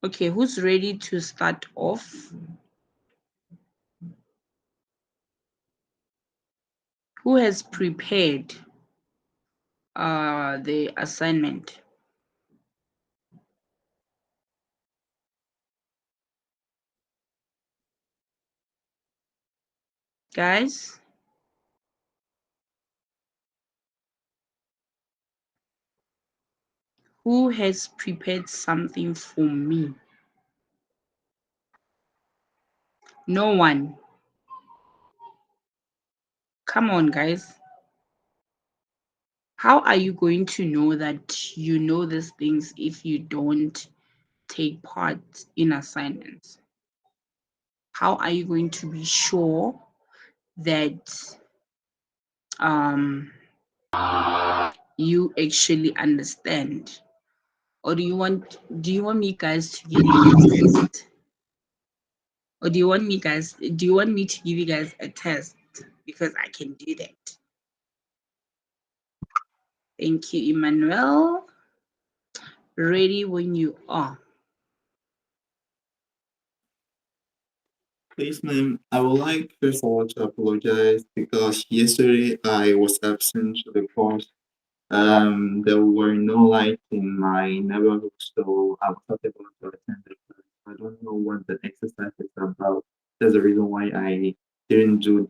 Okay, who's ready to start off? Who has prepared the assignment? Guys, who has prepared something for me? No one. Come on, guys. How are you going to know that you know these things if you don't take part in assignments? How are you going to be sure that um, you actually understand? Or do you want me guys to give you a test? Or do you want me to give you guys a test? Because I can do that. Thank you, Emmanuel. Ready when you are. Please, ma'am, I would like first of all to apologize because yesterday I was absent to the course. There were no lights in my neighborhood, so I was not able to attend the class. I don't know what the exercise is about. That's the reason why I didn't do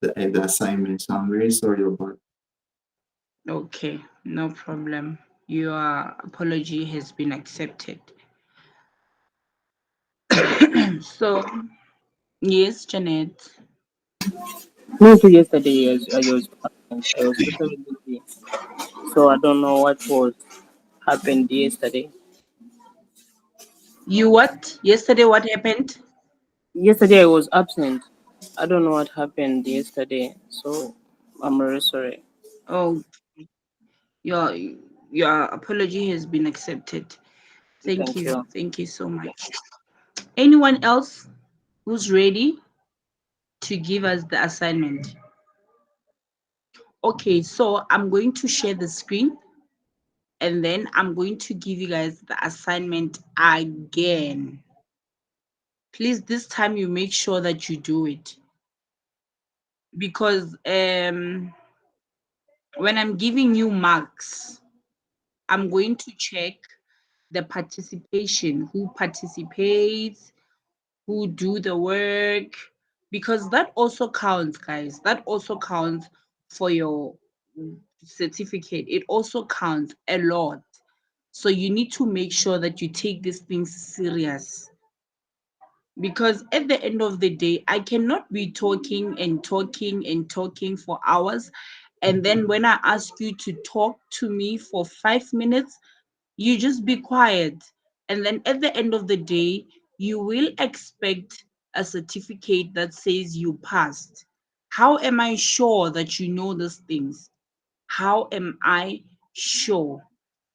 the assignment. So I'm very sorry about. Okay, no problem. Your apology has been accepted. So, yes, Janet. No, so yesterday I was totally busy, so I don't know what was happened yesterday. You what? Yesterday, what happened? Yesterday I was absent. I don't know what happened yesterday, so I'm really sorry. Oh, your your apology has been accepted. Thank Thank you. you. Thank you so much. Anyone else who's ready to give us the assignment? Okay, so I'm going to share the screen and then I'm going to give you guys the assignment again. Please, this time you make sure that you do it because when I'm giving you marks, I'm going to check the participation, who participates, who do the work, because that also counts, guys. That also counts for your certificate. It also counts a lot. So you need to make sure that you take these things serious. Because at the end of the day, I cannot be talking and talking and talking for hours. And then when I ask you to talk to me for 5 minutes, you just be quiet. And then at the end of the day, you will expect a certificate that says you passed. How am I sure that you know these things? How am I sure?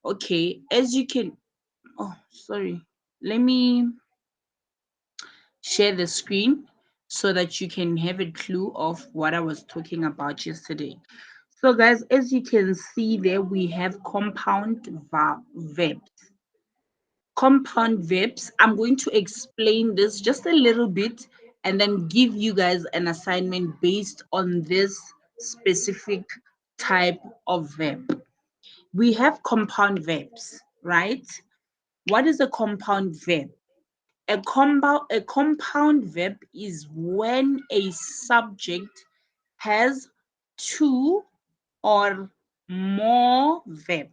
Okay, as you can, oh, sorry. Let me share the screen so that you can have a clue of what I was talking about yesterday. So, guys, as you can see there, we have compound verbs. Compound verbs. I'm going to explain this just a little bit and then give you guys an assignment based on this specific type of verb. We have compound verbs, right? What is a compound verb? A compound verb is when a subject has two or more verbs.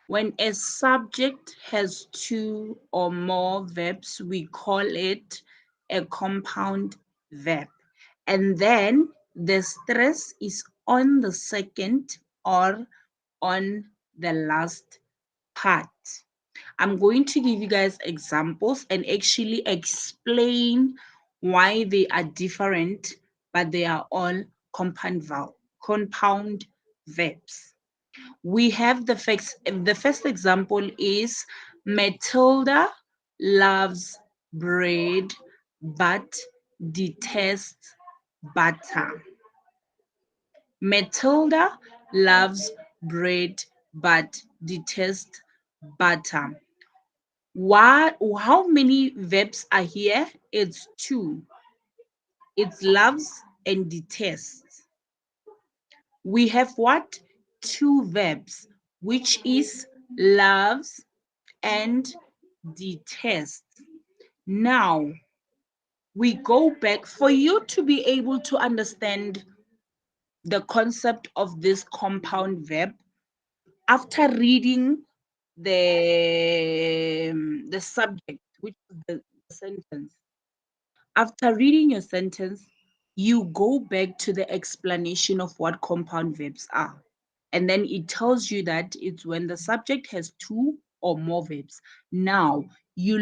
When a subject has two or more verbs, we call it a compound verb. And then the stress is on the second or on the last part. I'm going to give you guys examples and actually explain why they are different, but they are all compound verbs. We have the first example is Matilda loves bread but detests butter. Matilda loves bread but detests butter. How many verbs are here? It's two. It's loves and detests. We have what? Two verbs, which is loves and detests. Now, we go back for you to be able to understand the concept of this compound verb. After reading the subject, which is the sentence, after reading your sentence, you go back to the explanation of what compound verbs are. And then it tells you that it's when the subject has two or more verbs. Now, you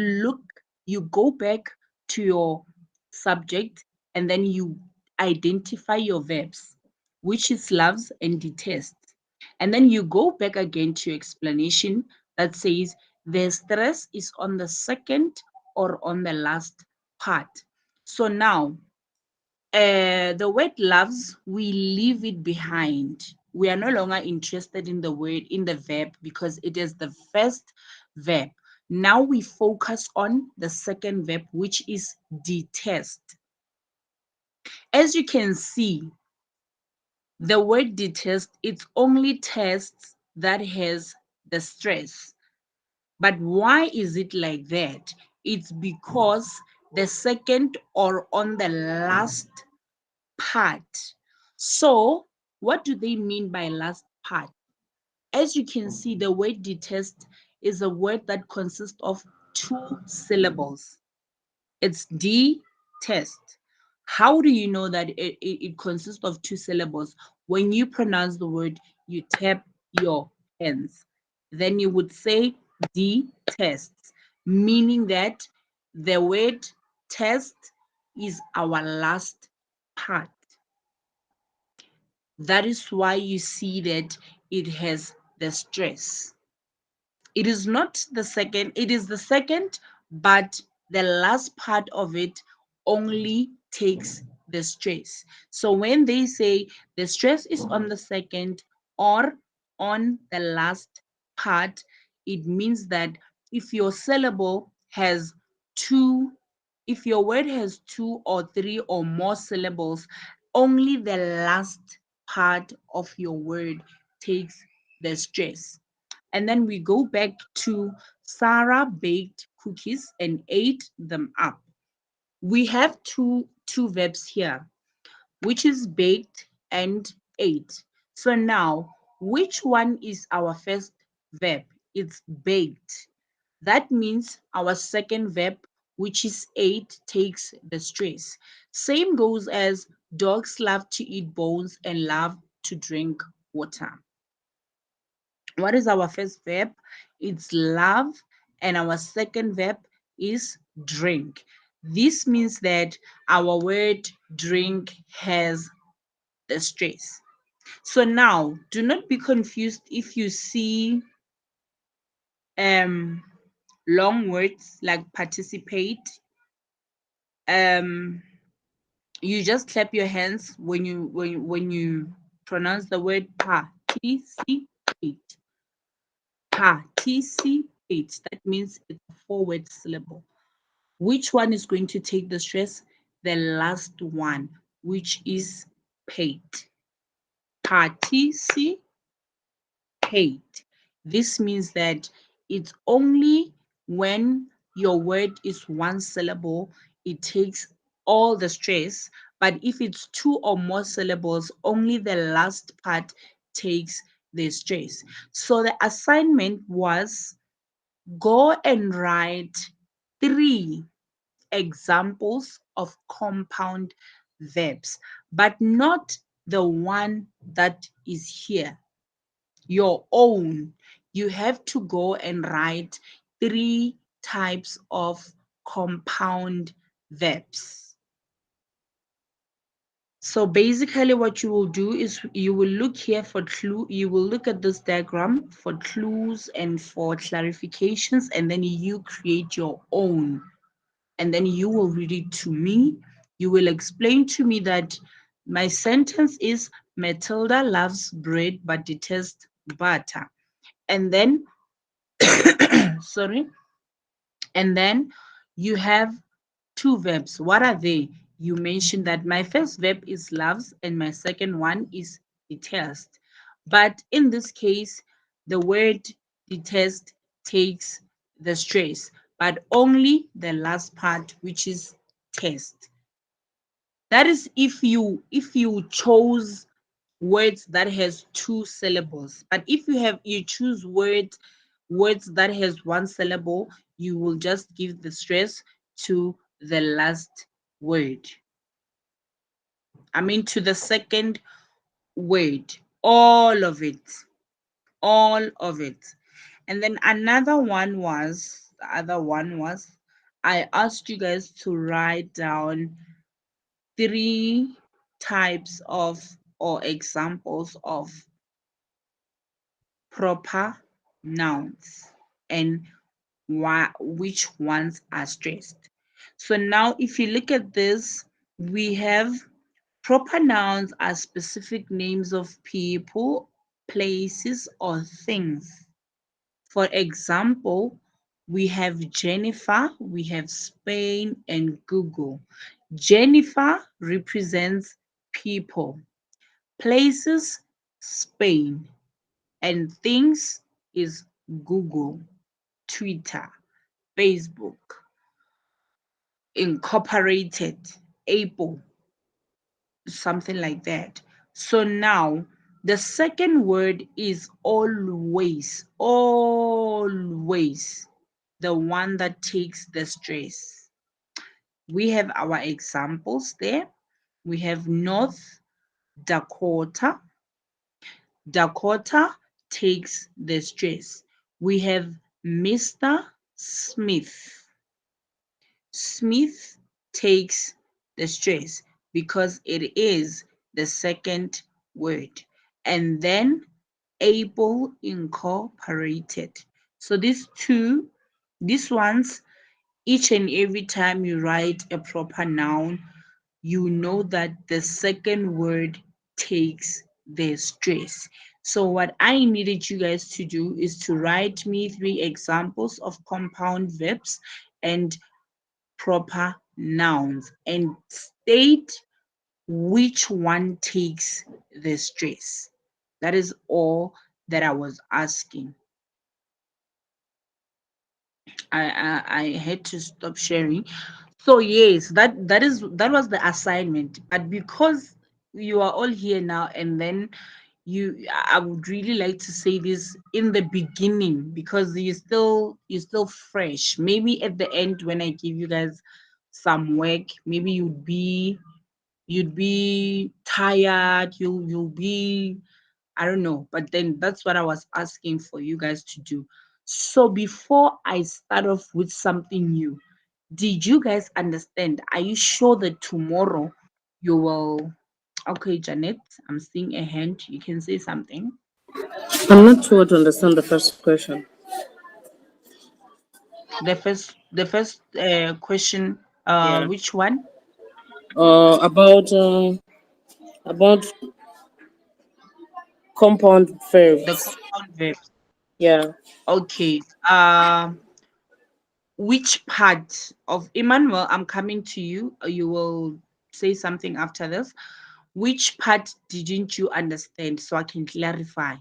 go back to your subject and then you identify your verbs, which is loves and detests. And then you go back again to your explanation that says the stress is on the second or on the last part. So now, the word loves, we leave it behind. We are no longer interested in the word, in the verb, because it is the first verb. Now we focus on the second verb, which is detest. As you can see, the word detest, it's only tests that has the stress. But why is it like that? It's because the second or on the last part. So, what do they mean by last part? As you can see, the word detest is a word that consists of two syllables. It's detest. How do you know that it consists of two syllables? When you pronounce the word, you tap your hands. Then you would say detest, meaning that the word test is our last part. That is why you see that it has the stress. It is not the second, it is the second, but the last part of it only takes the stress. So when they say the stress is on the second or on the last part, it means that if your syllable has two, if your word has two or three or more syllables, only the last part of your word takes the stress. And then we go back to Sarah baked cookies and ate them up. We have two verbs here, which is baked and ate. So now, which one is our first verb? It's baked. That means our second verb, which is ate, takes the stress. Same goes as dogs love to eat bones and love to drink water. What is our first verb? It's love, and our second verb is drink. This means that our word drink has the stress. So now, do not be confused if you see um long words like participate. Um, you just clap your hands when you pronounce the word participate. Participate. That means it's a four-word syllable. Which one is going to take the stress? The last one, which is paid. Participate. This means that it's only when your word is one syllable, it takes all the stress. But if it's two or more syllables, only the last part takes the stress. So the assignment was go and write three examples of compound verbs, but not the one that is here, your own. You have to go and write three types of compound verbs. So basically what you will do is you will look here for clue, you will look at this diagram for clues and for clarifications, and then you create your own. And then you will read it to me. You will explain to me that my sentence is Matilda loves bread but detests butter. And then, sorry, And then you have two verbs. What are they? You mentioned that my first verb is loves and my second one is detest. But in this case, the word detest takes the stress, but only the last part, which is test. That is if you chose words that has two syllables. But if you choose words that has one syllable, you will just give the stress to the last word. I mean to the second word. All of it. All of it. And then the other one was I asked you guys to write down three types of or examples of proper nouns and which ones are stressed. So now if you look at this, we have proper nouns are specific names of people, places, or things. For example, we have Jennifer, we have Spain, and Google. Jennifer represents people, places, Spain, and things is Google, Twitter, Facebook, Incorporated, Apple, something like that. So now the second word is always, always the one that takes the stress. We have our examples there. We have North Dakota. Dakota takes the stress. We have Mr. Smith. Smith takes the stress because it is the second word. And then Apple Incorporated. So these ones, each and every time you write a proper noun, you know that the second word takes the stress. So what I needed you guys to do is to write me three examples of compound verbs and proper nouns and state which one takes the stress. That is all that I was asking. I had to stop sharing. So yes, that was the assignment. But because you are all here now, and then I would really like to say this in the beginning because you're still fresh. Maybe at the end when I give you guys some work, maybe you'd be tired, you'll be, I don't know, but then that's what I was asking for you guys to do. So before I start off with something new, did you guys understand? Are you sure that tomorrow you will? Okay, Janet, I'm seeing a hand. You can say something. I'm not sure to understand the first question. The first question. Yeah. Which one? About compound The verbs. compound verbs. Yeah. Okay. Which part of Emmanuel? I'm coming to you. You will say something after this. Which part didn't you understand so I can clarify?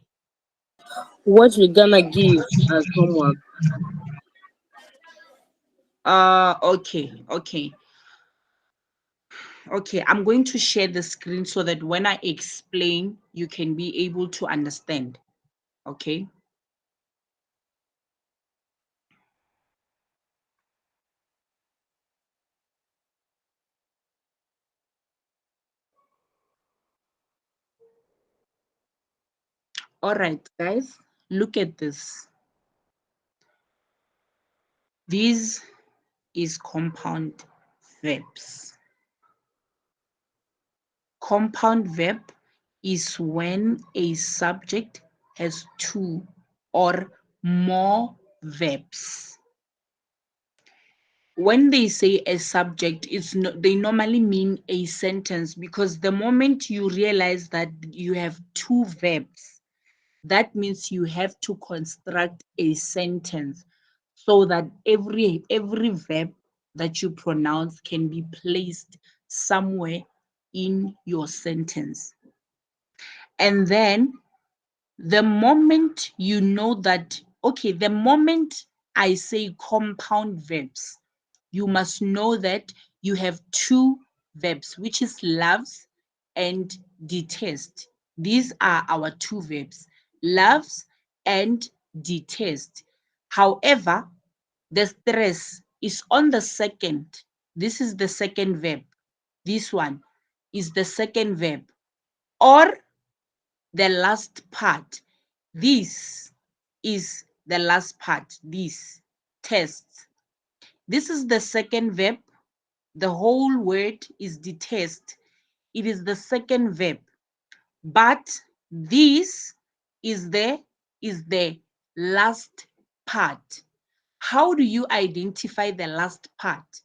What we gonna give as homework? Okay. I'm going to share the screen so that when I explain, you can be able to understand. Okay. All right, guys, look at this. This is compound verbs. Compound verb is when a subject has two or more verbs. When they say a subject, they normally mean a sentence because the moment you realize that you have two verbs, that means you have to construct a sentence. so that every verb that you pronounce can be placed somewhere in your sentence. And then the moment you know that, okay, the moment I say compound verbs, you must know that you have two verbs, which is loves and detest. These are our two verbs, loves and detest. However, the stress is on the second. This is the second verb. This one is the second verb, or the last part. This is the last part. This test. This is the second verb. The whole word is detest. It is the second verb. But this is the last part. How do you identify the last part?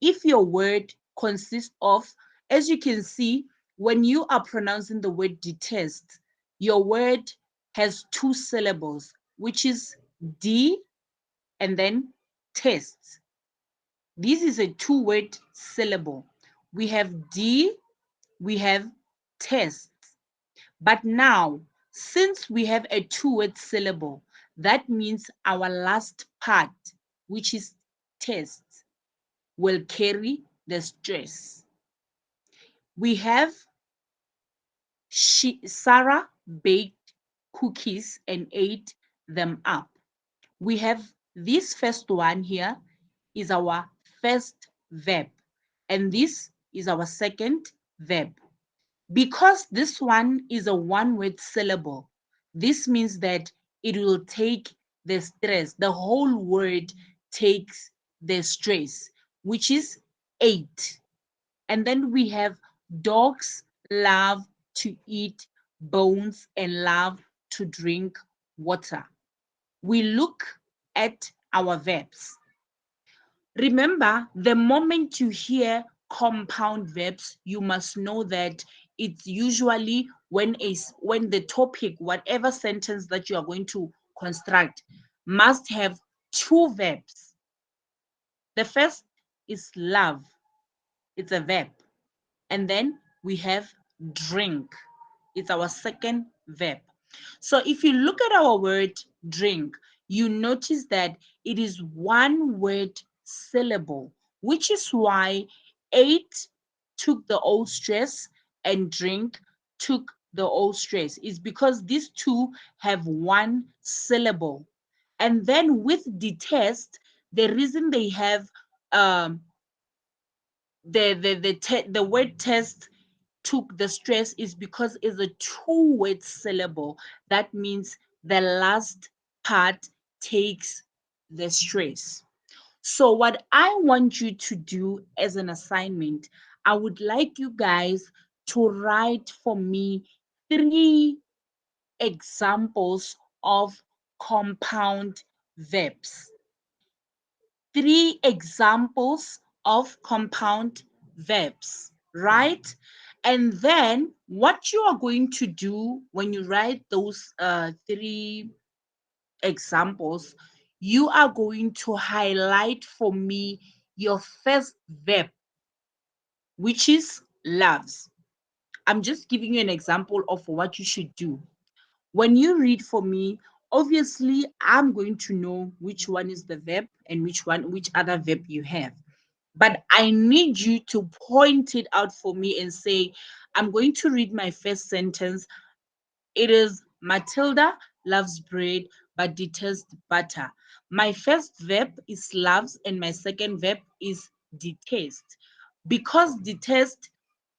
If your word consists of, as you can see, when you are pronouncing the word detest, your word has two syllables, which is D and then test. This is a two-word syllable. We have D, we have test. But now, since we have a two-word syllable, that means our last part, which is test, will carry the stress. We have Sarah baked cookies and ate them up. We have this first one here is our first verb, and this is our second verb. Because this one is a one-word syllable, this means that it will take the stress. The whole word takes the stress, which is ate. And then we have dogs love to eat bones and love to drink water. We look at our verbs. Remember, the moment you hear compound verbs, you must know that it's usually when the topic, whatever sentence that you are going to construct, must have two verbs. The first is love. It's a verb. And then we have drink. It's our second verb. So if you look at our word drink, you notice that it is one word syllable, which is why eight took the O stress and drink took the O stress. Is because these two have one syllable. And then with detest, the reason they have um, the word test took the stress is because it's a two-word syllable. That means the last part takes the stress. So what I want you to do as an assignment, I would like you guys to write for me 3 examples of compound verbs. 3 examples of compound verbs, right? And then what you are going to do when you write those 3 examples, you are going to highlight for me your first verb, which is loves. I'm just giving you an example of what you should do. When you read for me, obviously I'm going to know which one is the verb and which other verb you have. But I need you to point it out for me and say, I'm going to read my first sentence. It is Matilda loves bread but detests butter. My first verb is loves and my second verb is detest. Because detest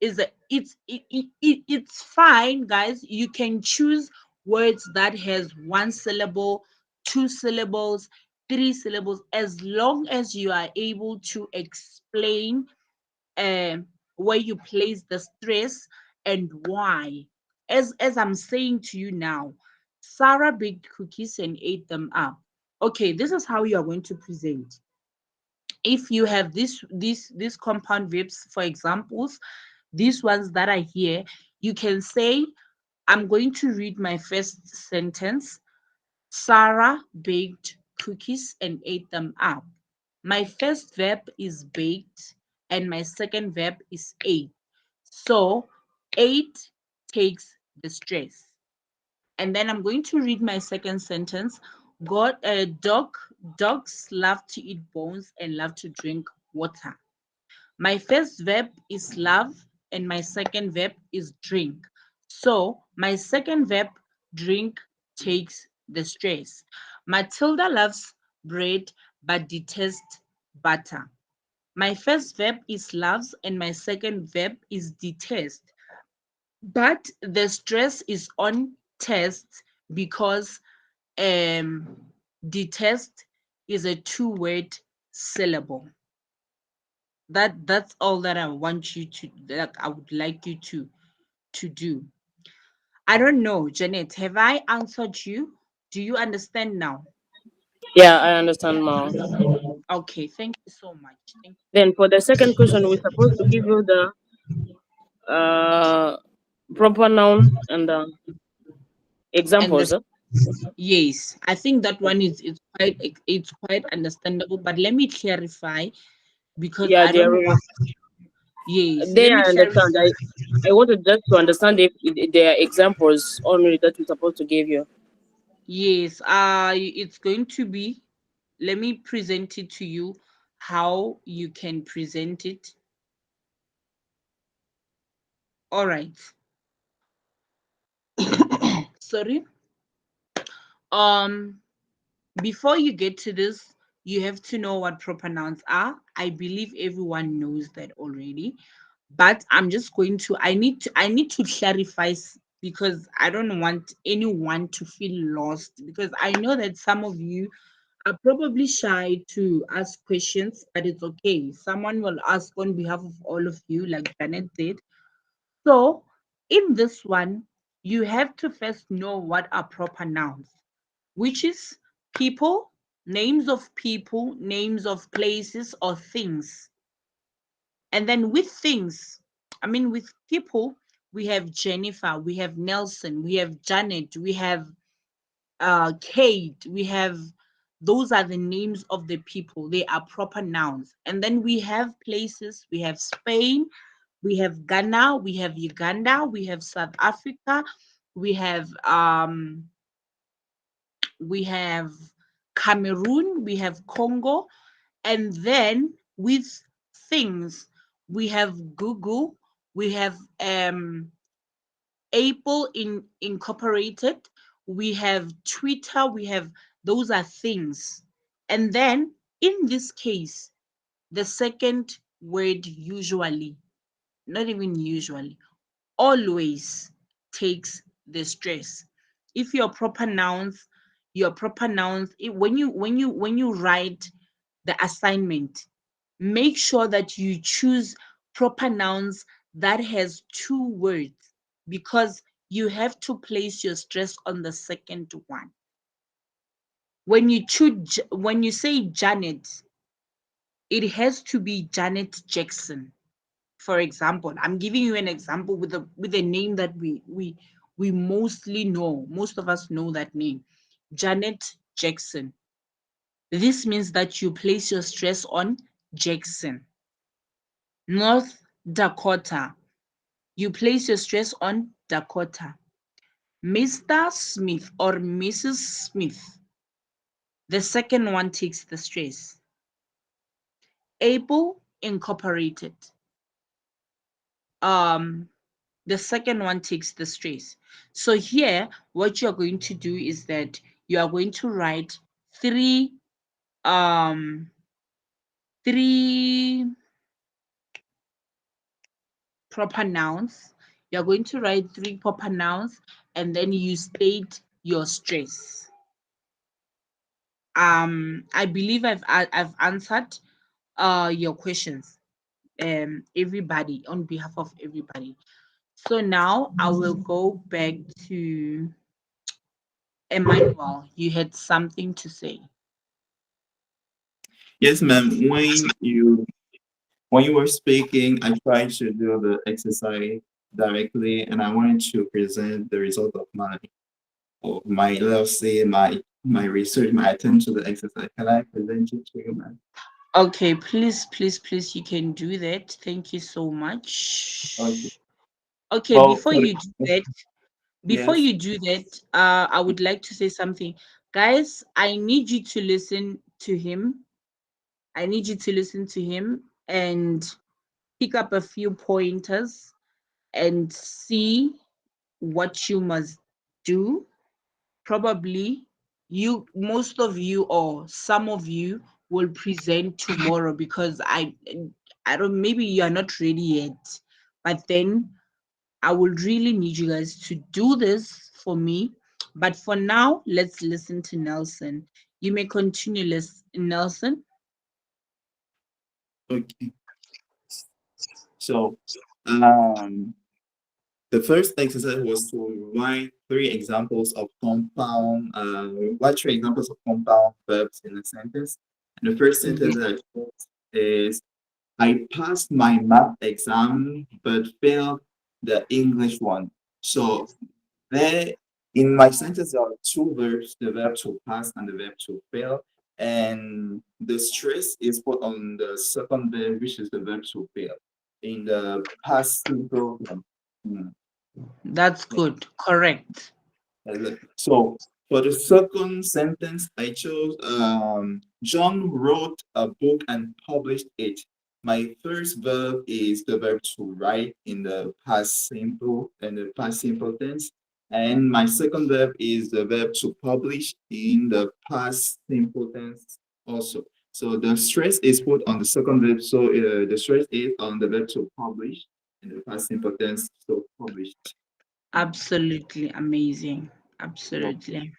is it's fine, guys. You can choose words that has one syllable, 2 syllables, 3 syllables, as long as you are able to explain where you place the stress and why. As I'm saying to you now, Sarah baked cookies and ate them up. Okay, this is how you are going to present. If you have these compound verbs, for examples, these ones that are here, you can say, I'm going to read my first sentence. Sarah baked cookies and ate them up. My first verb is baked and my second verb is ate. So ate takes the stress. And then I'm going to read my second sentence. God, dogs love to eat bones and love to drink water. My first verb is love and my second verb is drink. So my second verb, drink, takes the stress. Matilda loves bread but detests butter. My first verb is loves and my second verb is detest. But the stress is on test because detest is a two-word syllable. That's all that I want you to, that I would like you to do. I don't know, Janet, have I answered you? Do you understand now? Yeah, I understand now. Okay, thank you so much. Thank Then for the second question, we're supposed to give you the uh, proper noun and and examples. the yes, I think that one is it's quite understandable, but let me clarify because Yeah, I they don't are. want, yes, let They me I understand. clarify. I wanted just to understand if there are examples only that we're supposed to give you. Yes, it's going to be, let me present it to you how you can present it. All right. Sorry. Um, before you get to this, you have to know what proper nouns are. I believe everyone knows that already, but I'm just going to, I need to clarify because I don't want anyone to feel lost, because I know that some of you are probably shy to ask questions, but it's okay. Someone will ask on behalf of all of you, like Janet said. So, in this one, you have to first know what are proper nouns, which is people, names of places or things. And then with things, I mean, with people, we have Jennifer, we have Nelson, we have Janet, we have Kate, we have, those are the names of the people. They are proper nouns. And then we have places, we have Spain, we have Ghana, we have Uganda, we have South Africa, we have we have Cameroon, we have Congo, and then with things, we have Google, we have Apple Incorporated, we have Twitter, we have, those are things. And then in this case, the second word usually, not even usually, always takes the stress. If your proper nouns, when you write the assignment, make sure that you choose proper nouns that has two words, because you have to place your stress on the second one. When you say Janet, it has to be Janet Jackson. For example, I'm giving you an example with a name that we mostly know. Most of us know that name, Janet Jackson. This means that you place your stress on Jackson. North Dakota, you place your stress on Dakota. Mr. Smith or Mrs. Smith, the second one takes the stress. Apple Incorporated, um the second one takes the stress. So here, what you're going to do is that you are going to write three um three proper nouns. You're going to write three proper nouns and then you state your stress. I believe I've answered your questions, everybody, on behalf of everybody. So now I will go back to Emmanuel. You had something to say. Yes, ma'am. When you were speaking, I tried to do the exercise directly, and I wanted to present the result of my, let's say, my my research, my attention to the exercise. Can I present it to you, man? Okay, please, please, please, you can do that. Thank you so much. Okay. Okay, Well, before for you do the, that, yes. I would like to say something. Guys, I need you to listen to him. I need you to listen to him and pick up a few pointers and see what you must do. Probably most of you or some of you will present tomorrow because I don't, maybe you are not ready yet, but then I will really need you guys to do this for me. But for now, let's listen to Nelson. You may continue, Nelson. Okay. So, um, the first exercise was to write three examples of compound verbs in a sentence. And the first Yes. sentence that I chose is, I passed my math exam but failed the English one. So there, in my sentence, there are two verbs, the verb to pass and the verb to fail. And the stress is put on the second verb, which is the verb to fail, in the past simple form. Mm, That's yeah. good. Correct. So for the second sentence, I chose John wrote a book and published it. My first verb is the verb to write in the past simple tense. And my second verb is the verb to publish in the past simple tense also. So the stress is put on the second verb. So the stress is on the verb to publish in the past simple tense. So published. Absolutely amazing. Mm. Absolutely.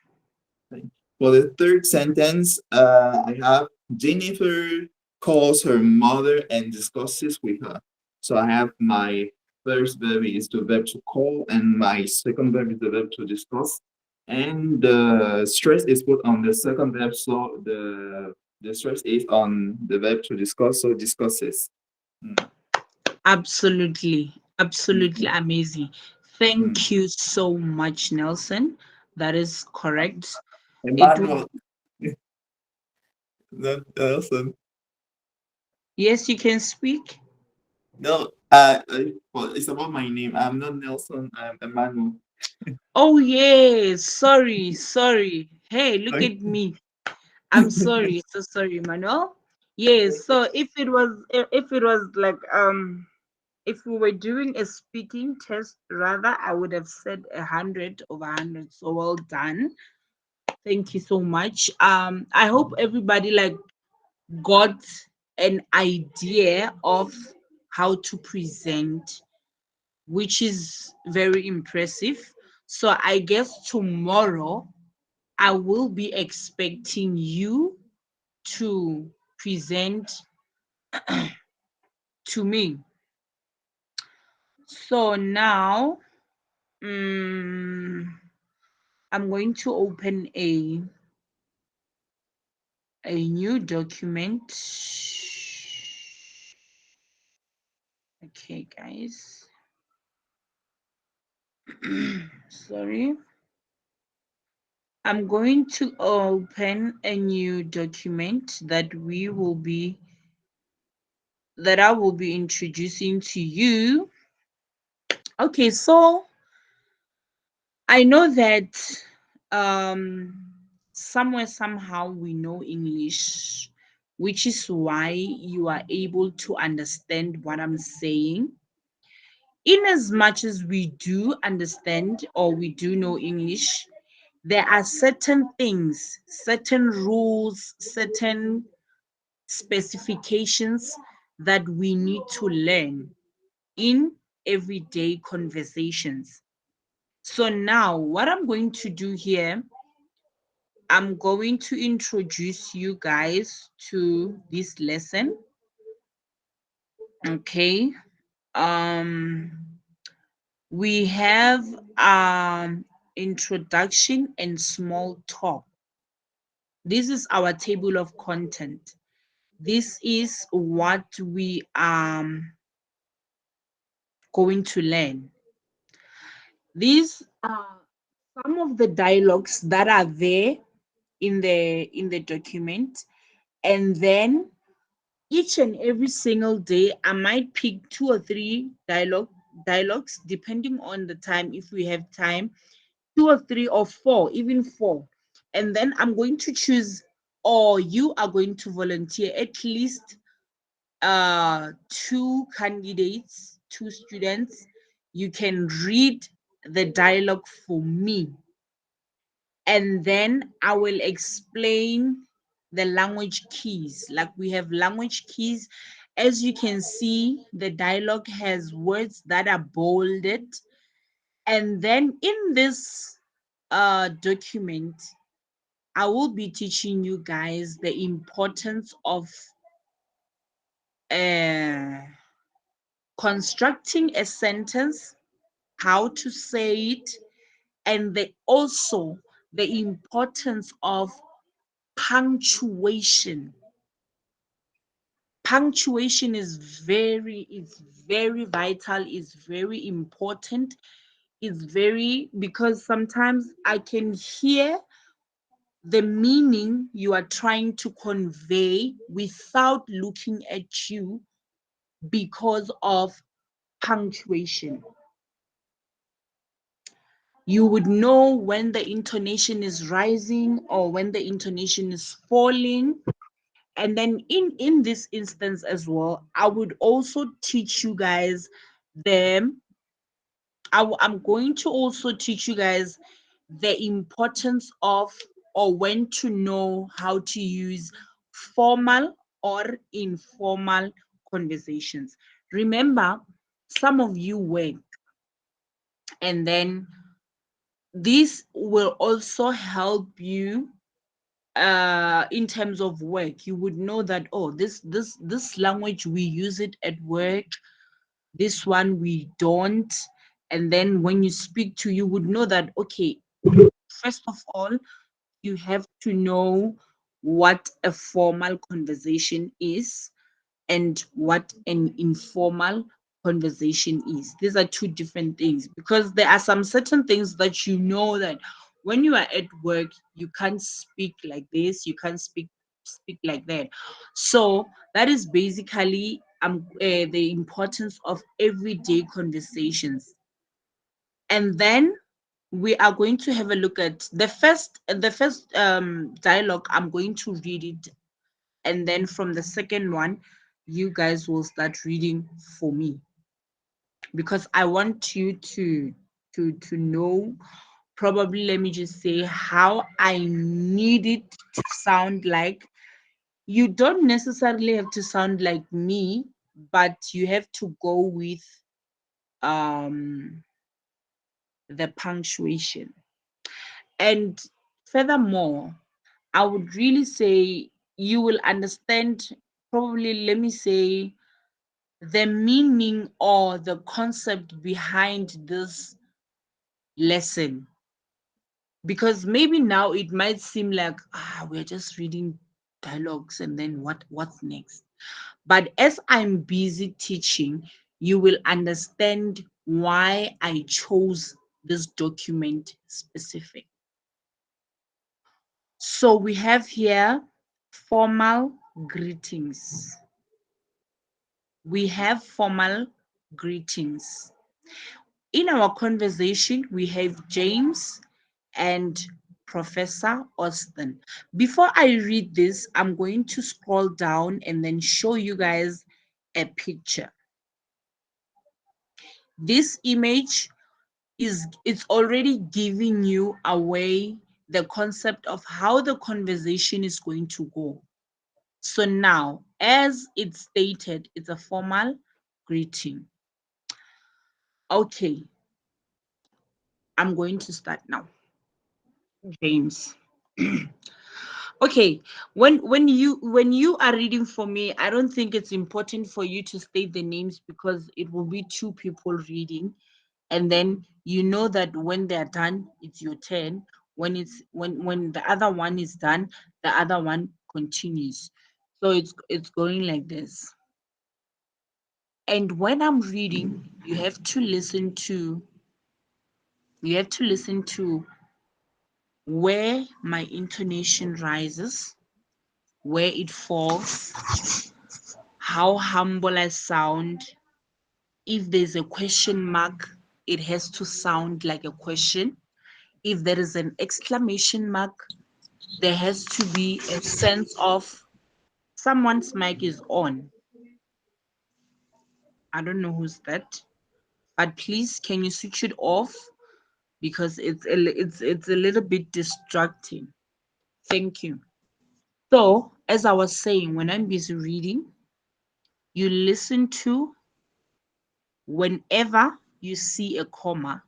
For the third sentence, I have Jennifer calls her mother and discusses with her. So I have my first verb is the verb to call, and my second verb is the verb to discuss. And the stress is put on the second verb, so the stress is on the verb to discuss, so discusses. Mm, Absolutely. Absolutely mm, amazing. mm. Thank you so much, Nelson. That is correct. It will, Emmanuel, not Nelson. yes, you can speak. No, well, it's about my name. I'm not Nelson. I'm Emmanuel. Oh, yes. Sorry. Sorry. Hey, look Okay. at me. I'm sorry. So sorry, Manuel. Yes. So if it was like if we were doing a speaking test, rather, I would have said 100 over 100. So well done. Thank you so much. I hope everybody like got an idea of how to present, which is very impressive. So I guess tomorrow I will be expecting you to present to me. So now mm, I'm going to open a new document. Okay, guys. Sorry. I'm going to open a new document that I will be introducing to you. Okay, so I know that somewhere somehow we know English, which is why you are able to understand what I'm saying. In as much as we do understand or we do know English, there are certain things, certain rules, certain specifications that we need to learn in everyday conversations. So now, what I'm going to do here, I'm going to introduce you guys to this lesson. Okay. Um, we have introduction and small talk. This is our table of content. This is what we are going to learn. These are some of the dialogues that are there in the document, and then each and every single day I might pick 2 or 3 dialogues depending on the time, if we have time, 2 or 3 or 4, even 4. And then I'm going to choose, or you are going to volunteer at least 2 candidates, 2 students. You can read the dialogue for me, and then I will explain the language keys. Like, we have language keys. As you can see, the dialogue has words that are bolded. And then in this document, I will be teaching you guys the importance of uh, constructing a sentence, how to say it, and also the importance of punctuation. Punctuation is very vital, is very important, is very, because sometimes I can hear the meaning you are trying to convey without looking at you because of punctuation. You would know when the intonation is rising or when the intonation is falling. And then in this instance as well, I would also teach you guys them. I'm going to also teach you guys the importance of, or when to know how to use formal or informal conversations. Remember, some of you work, and then this will also help you in terms of work. You would know that, oh, this language we use it at work, this one we don't. And then when you speak to, you would know that, okay, first of all, you have to know what a formal conversation is and what an informal conversation is. These are two different things, because there are some certain things that you know that when you are at work, you can't speak like this, you can't speak like that. So that is basically the importance of everyday conversations. And then we are going to have a look at the first dialogue. I'm going to read it, and then from the second one, you guys will start reading for me, because I want you to know, probably, let me just say, how I need it to sound like. You don't necessarily have to sound like me, but you have to go with um the punctuation. And furthermore, I would really say you will understand, probably, let me say, the meaning or the concept behind this lesson. Because maybe now it might seem like, we're just reading dialogues, and then what's next? But as I'm busy teaching, you will understand why I chose this document specific. So we have here formal greetings. We have formal greetings. In our conversation, we have James and Professor Austin. Before I read this, I'm going to scroll down and then show you guys a picture. This image it's already giving you away the concept of how the conversation is going to go. So now, as it's stated, it's a formal greeting. Okay, I'm going to start now. James. Okay, when you are reading for me, I don't think it's important for you to state the names, because it will be 2 people reading, and then you know that when they're done, it's your turn. When the other one is done, the other one continues. So it's going like this. And when I'm reading, you have to listen to where my intonation rises, where it falls, how humble I sound. If there's a question mark, it has to sound like a question. If there is an exclamation mark, there has to be a sense of someone's mic is on. I don't know who's that, but please can you switch it off because it's a little bit distracting. Thank you. So, as I was saying, when I'm busy reading, you listen to whenever you see a comma,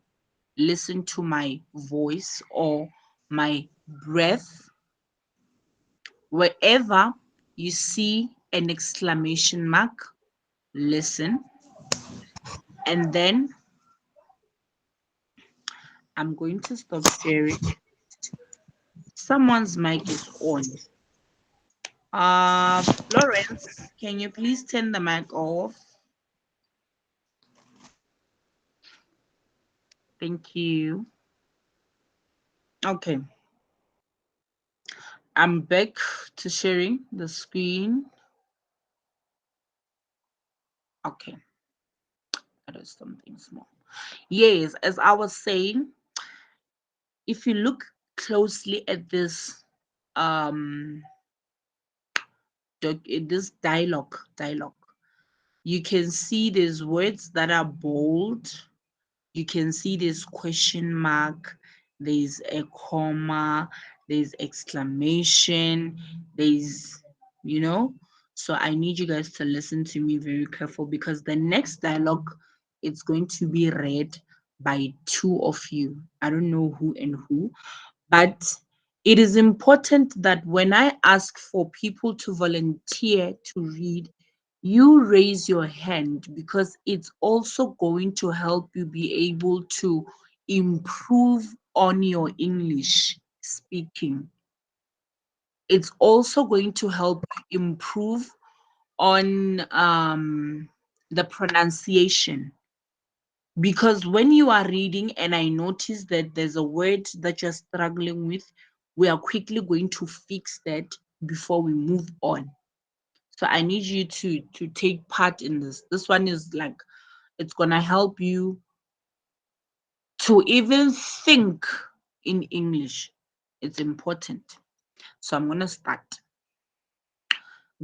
listen to my voice or my breath. Wherever you see an exclamation mark, listen. And then I'm going to stop sharing. Someone's mic is on. Florence, can you please turn the mic off? Thank you. Okay, I'm back to sharing the screen. Okay, that is something small. Yes, as I was saying, if you look closely at this um this dialogue, you can see there's words that are bold. You can see there's question mark, there's a comma, there's exclamation, there's, you know. So I need you guys to listen to me very careful because the next dialogue it's going to be read by two of you. I don't know who and who, but it is important that when I ask for people to volunteer to read, you raise your hand because it's also going to help you be able to improve on your English speaking. It's also going to help you improve on the pronunciation. Because when you are reading and I notice that there's a word that you're struggling with, we are quickly going to fix that before we move on. So I need you to take part in this. This one is like it's gonna help you to even think in English. It's important. So I'm gonna start.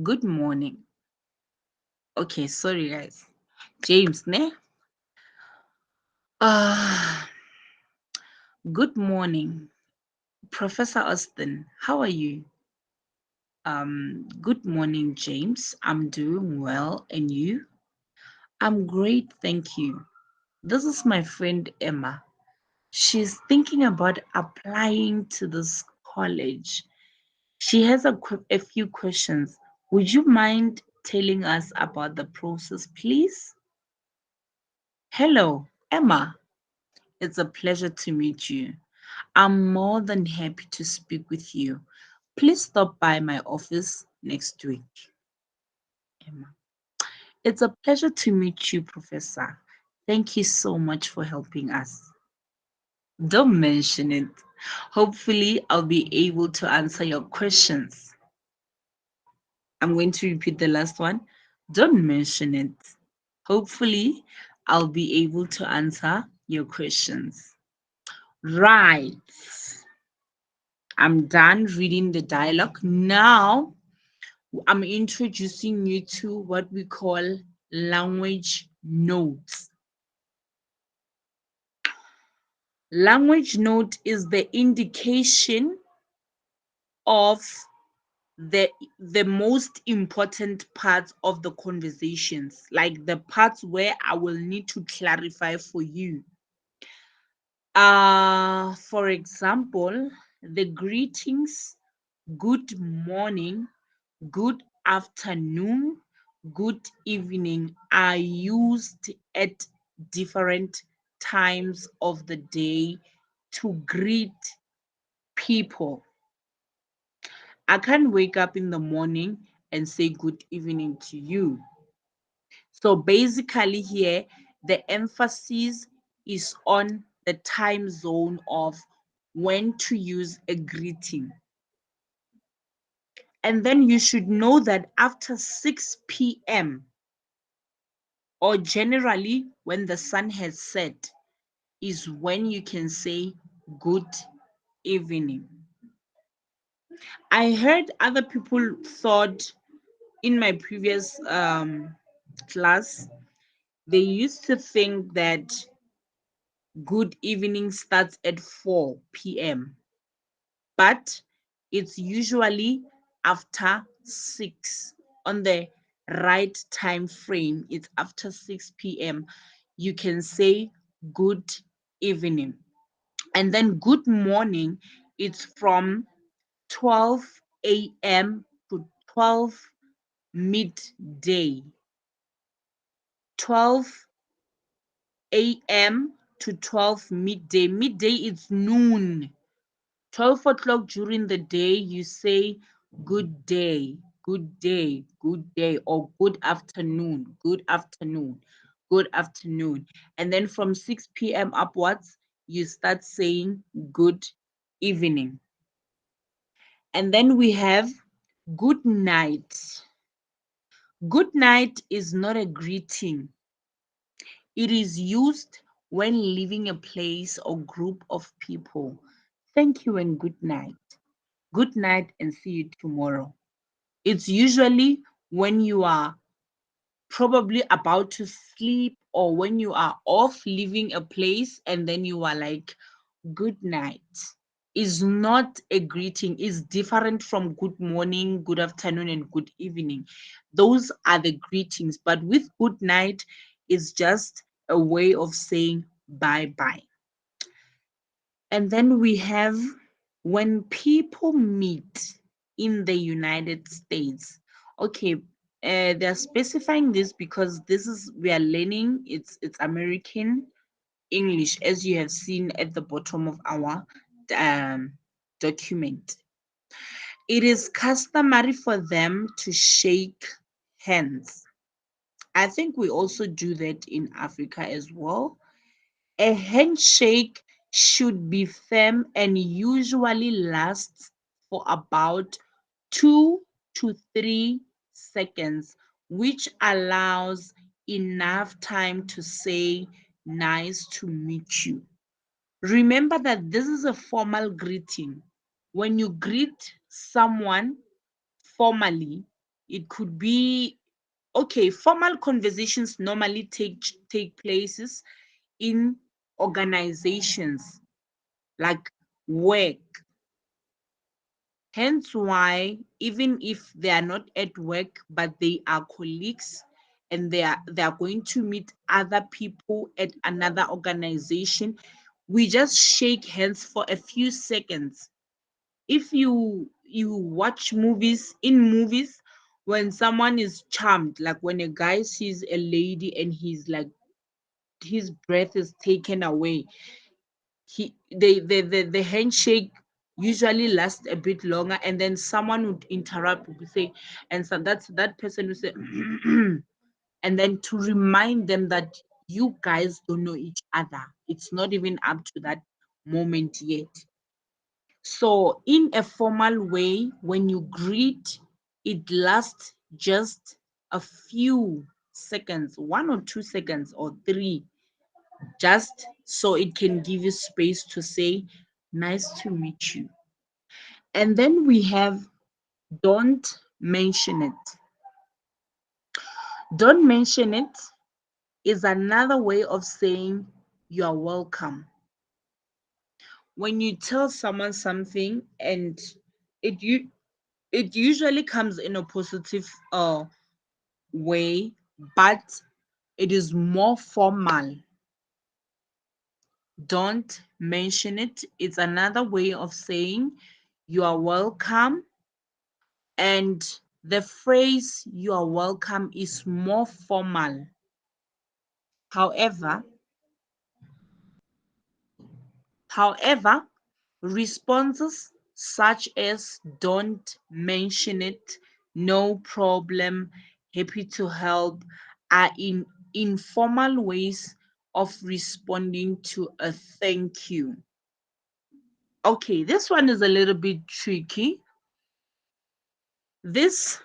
Good morning. Okay, sorry guys. James, ne? Uh, good morning. Professor Austin, how are you? Good morning, James. I'm doing well, and you? I'm great, thank you. This is my friend Emma. She's thinking about applying to this college. She has a few questions. Would you mind telling us about the process, please? Hello, Emma. It's a pleasure to meet you. I'm more than happy to speak with you. Please stop by my office next week. Emma. It's a pleasure to meet you, Professor. Thank you so much for helping us. Don't mention it. Hopefully, I'll be able to answer your questions. I'm going to repeat the last one. Don't mention it. Hopefully, I'll be able to answer your questions. Right. I'm done reading the dialogue. Now, I'm introducing you to what we call language notes. Language note is the indication of the most important parts of the conversations, like the parts where I will need to clarify for you. For example, the greetings, good morning, good afternoon, good evening are used at different times of the day to greet people. I can't wake up in the morning and say good evening to you. So basically, here the emphasis is on the time zone of when to use a greeting. And then you should know that after 6 p.m., or generally when the sun has set, is when you can say good evening. I heard other people thought in my previous class, they used to think that good evening starts at 4 p.m., but it's usually after 6 on the right time frame. It's after 6 p.m. You can say good evening. And then good morning, it's from 12 a.m. to 12 midday. 12 a.m. to 12 midday. Midday is noon. 12 o'clock during the day, you say good day, good day, good day, or good afternoon, good afternoon, good afternoon. And then from 6 p.m. upwards, you start saying good evening. And then we have good night. Good night is not a greeting. It is used when leaving a place or group of people. Thank you and good night. Good night and see you tomorrow. It's usually when you are probably about to sleep or when you are off leaving a place and then you are like, good night. Is not a greeting, is different from good morning, good afternoon, and good evening. Those are the greetings, but with good night is just a way of saying bye bye. And then we have when people meet in the United States. Okay, they're specifying this because this is we are learning. It's American English, as you have seen at the bottom of our um, document. It is customary for them to shake hands. I think we also do that in Africa as well. A handshake should be firm and usually lasts for about 2 to 3 seconds, which allows enough time to say, nice to meet you. Remember that this is a formal greeting. When you greet someone formally, it could be okay. Formal conversations normally take places in organizations like work. Hence why even if they are not at work but they are colleagues and they are going to meet other people at another organization, we just shake hands for a few seconds. If you watch movies, in movies, when someone is charmed, like when a guy sees a lady and he's like his breath is taken away, the handshake usually lasts a bit longer, and then someone would interrupt, would say, and so that person would say and then to remind them that you guys don't know each other, it's not even up to that moment yet. So in a formal way, when you greet, it lasts just a few seconds, 1 or 2 seconds or three, just so it can give you space to say, nice to meet you. And then we have don't mention it. Don't mention it is another way of saying you are welcome. When you tell someone something and it you it usually comes in a positive way, but it is more formal. Don't mention it. It's another way of saying you are welcome. And the phrase you are welcome is more formal. However, however, responses such as don't mention it, no problem, happy to help are in informal ways of responding to a thank you. Okay, this one is a little bit tricky. This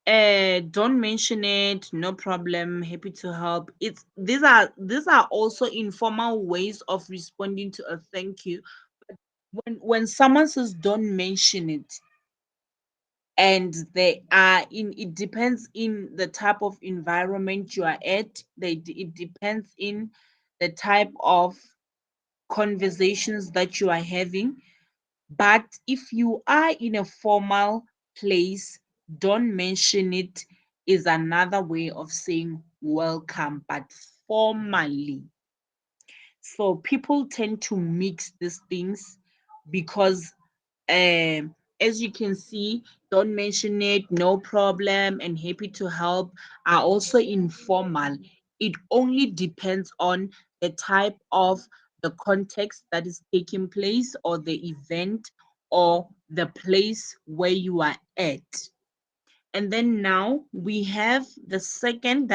don't mention it, no problem, happy to help. It's these are also informal ways of responding to a thank you. When someone says don't mention it, and they are in, it depends in the type of environment you are at, it depends in the type of conversations that you are having. But if you are in a formal place, don't mention it is another way of saying welcome, but formally. So people tend to mix these things because, as you can see, don't mention it, no problem, and happy to help are also informal. It only depends on the type of the context that is taking place, or the event, or the place where you are at. And then now we have the second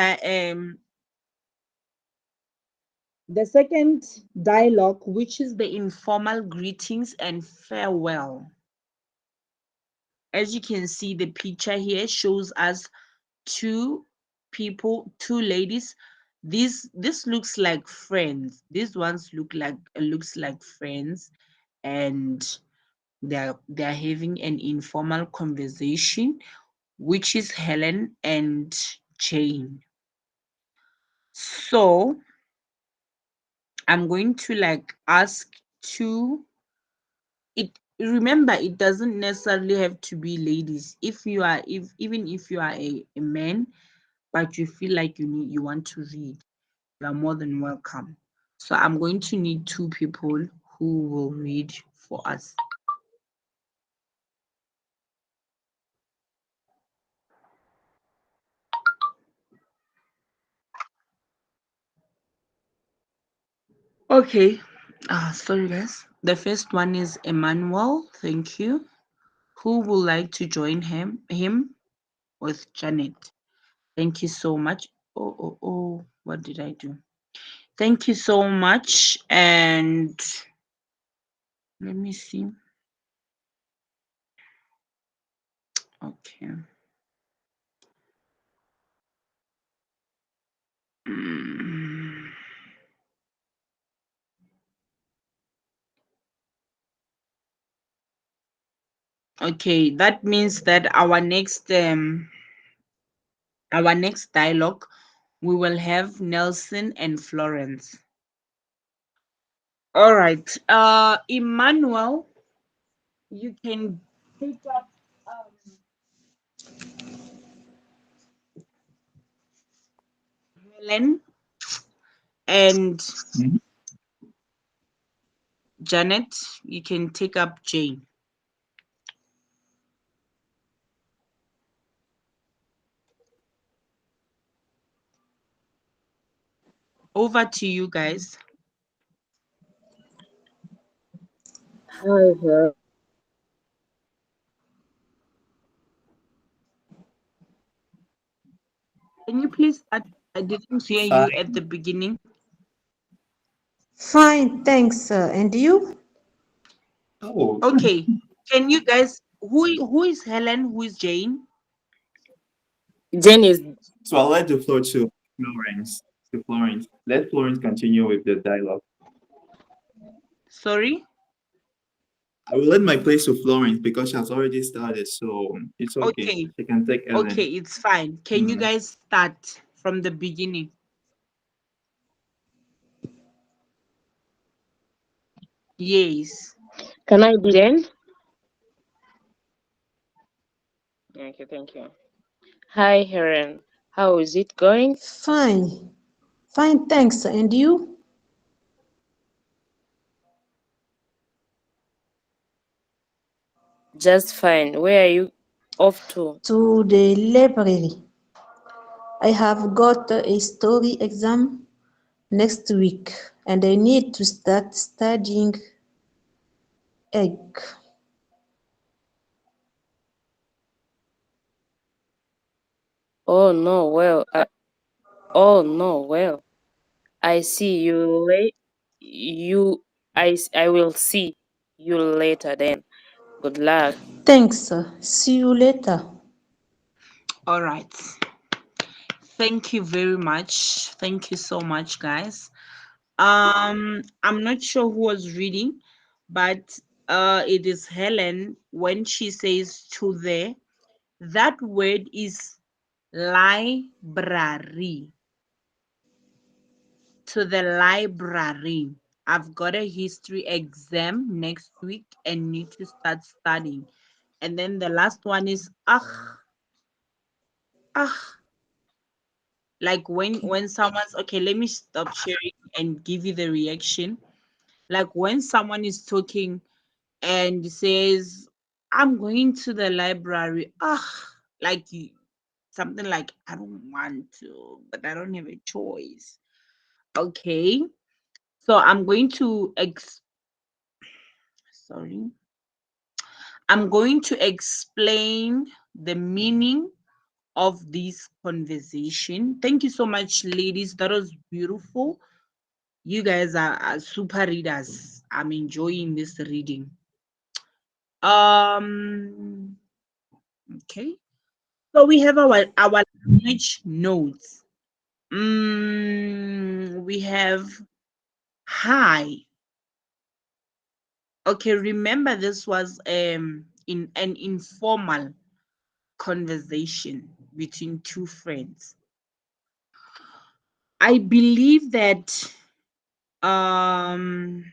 dialogue, which is the informal greetings and farewell. As you can see, the picture here shows us two people, two ladies. This looks like friends. These ones looks like friends, and they're having an informal conversation, which is Helen and Jane. So I'm going to like ask two. It remember, it doesn't necessarily have to be ladies. If you are, if even if you are a man, but you feel like you want to read, you are more than welcome. So I'm going to need two people who will read for us. Okay. Sorry guys. The first one is Emmanuel. Thank you. Who would like to join him with Janet? Thank you so much. Oh, what did I do? Thank you so much. And let me see. Okay. Mm. Okay, that means that our next dialogue, we will have Nelson and Florence. All right. Emmanuel, you can pick up Helen, and Mhm. Janet, you can take up Jane. Over to you guys. Hi, Can you please start? I didn't hear you at Fine. the beginning. Fine, thanks. And you? Oh, Okay. Can you guys, who is Helen? Who is Jane? Jen is so I'll let the floor to Florence. To Florence. Let Florence continue with the dialogue. Sorry. I will let my place to Florence because she has already started, so it's okay. Okay. She can take Okay, Ellen. it's fine. Can you Mm. guys start from the beginning? Yes. Can I be Jen? Okay, thank you. Hi, Helen. How is it going? Fine. Fine, thanks. And you? Just fine. Where are you off to? To the library. I have got a story exam next week and I need to start studying egg. Oh no, well, oh no, well. I see you late. You, I will see. you later then. Good luck. Thanks. See you later. All right. Thank you very much. Thank you so much, guys. I'm not sure who was reading, but it is Helen when she says to the, that word is library. To the library. I've got a history exam next week and need to start studying. And then the last one is ah, like when someone's okay, let me stop sharing and give you the reaction. Like when someone is talking and says, I'm going to the library. Like something like, I don't want to, but I don't have a choice. Okay. So I'm going to sorry. I'm going to explain the meaning of this conversation. Thank you so much, ladies. That was beautiful. You guys are super readers. I'm enjoying this reading. Um, okay. So we have our language notes. We have hi. Okay, remember this was in an informal conversation between two friends. I believe that um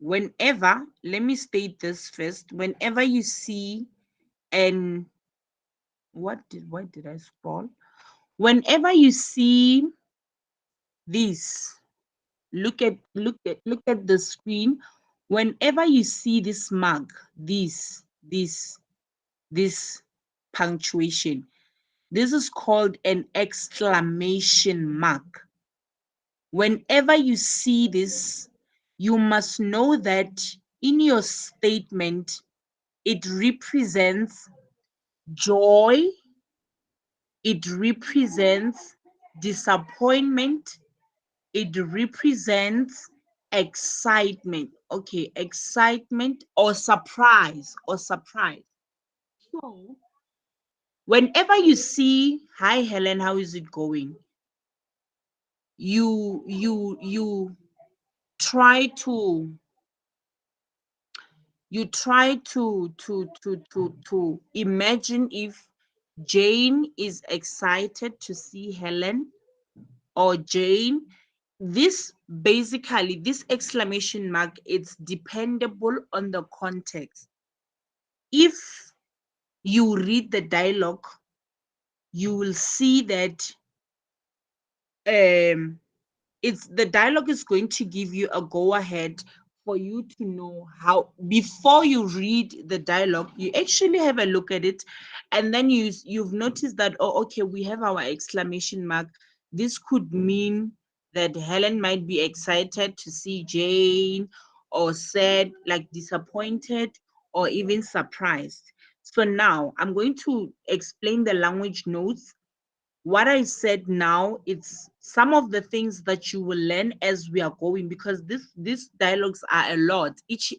whenever, let me state this first, whenever you see and why did I scroll? Whenever you see this, look at the screen. Whenever you see this mark, this punctuation, this is called an exclamation mark. Whenever you see this, you must know that in your statement, it represents joy, it represents disappointment, it represents excitement. Okay, excitement or surprise So, whenever you see, hi Helen, how is it going? You try to to imagine if Jane is excited to see Helen, or Jane. This basically, this exclamation mark, it's dependable on the context. If you read the dialogue, you will see that um it's the dialogue is going to give you a go ahead for you to know how. Before you read the dialogue, you actually have a look at it, and then you've noticed that, oh, okay, we have our exclamation mark. This could mean that Helen might be excited to see Jane, or sad, like disappointed, or even surprised. So now I'm going to explain the language notes. What I said now, it's some of the things that you will learn as we are going, because these dialogues are a lot. Each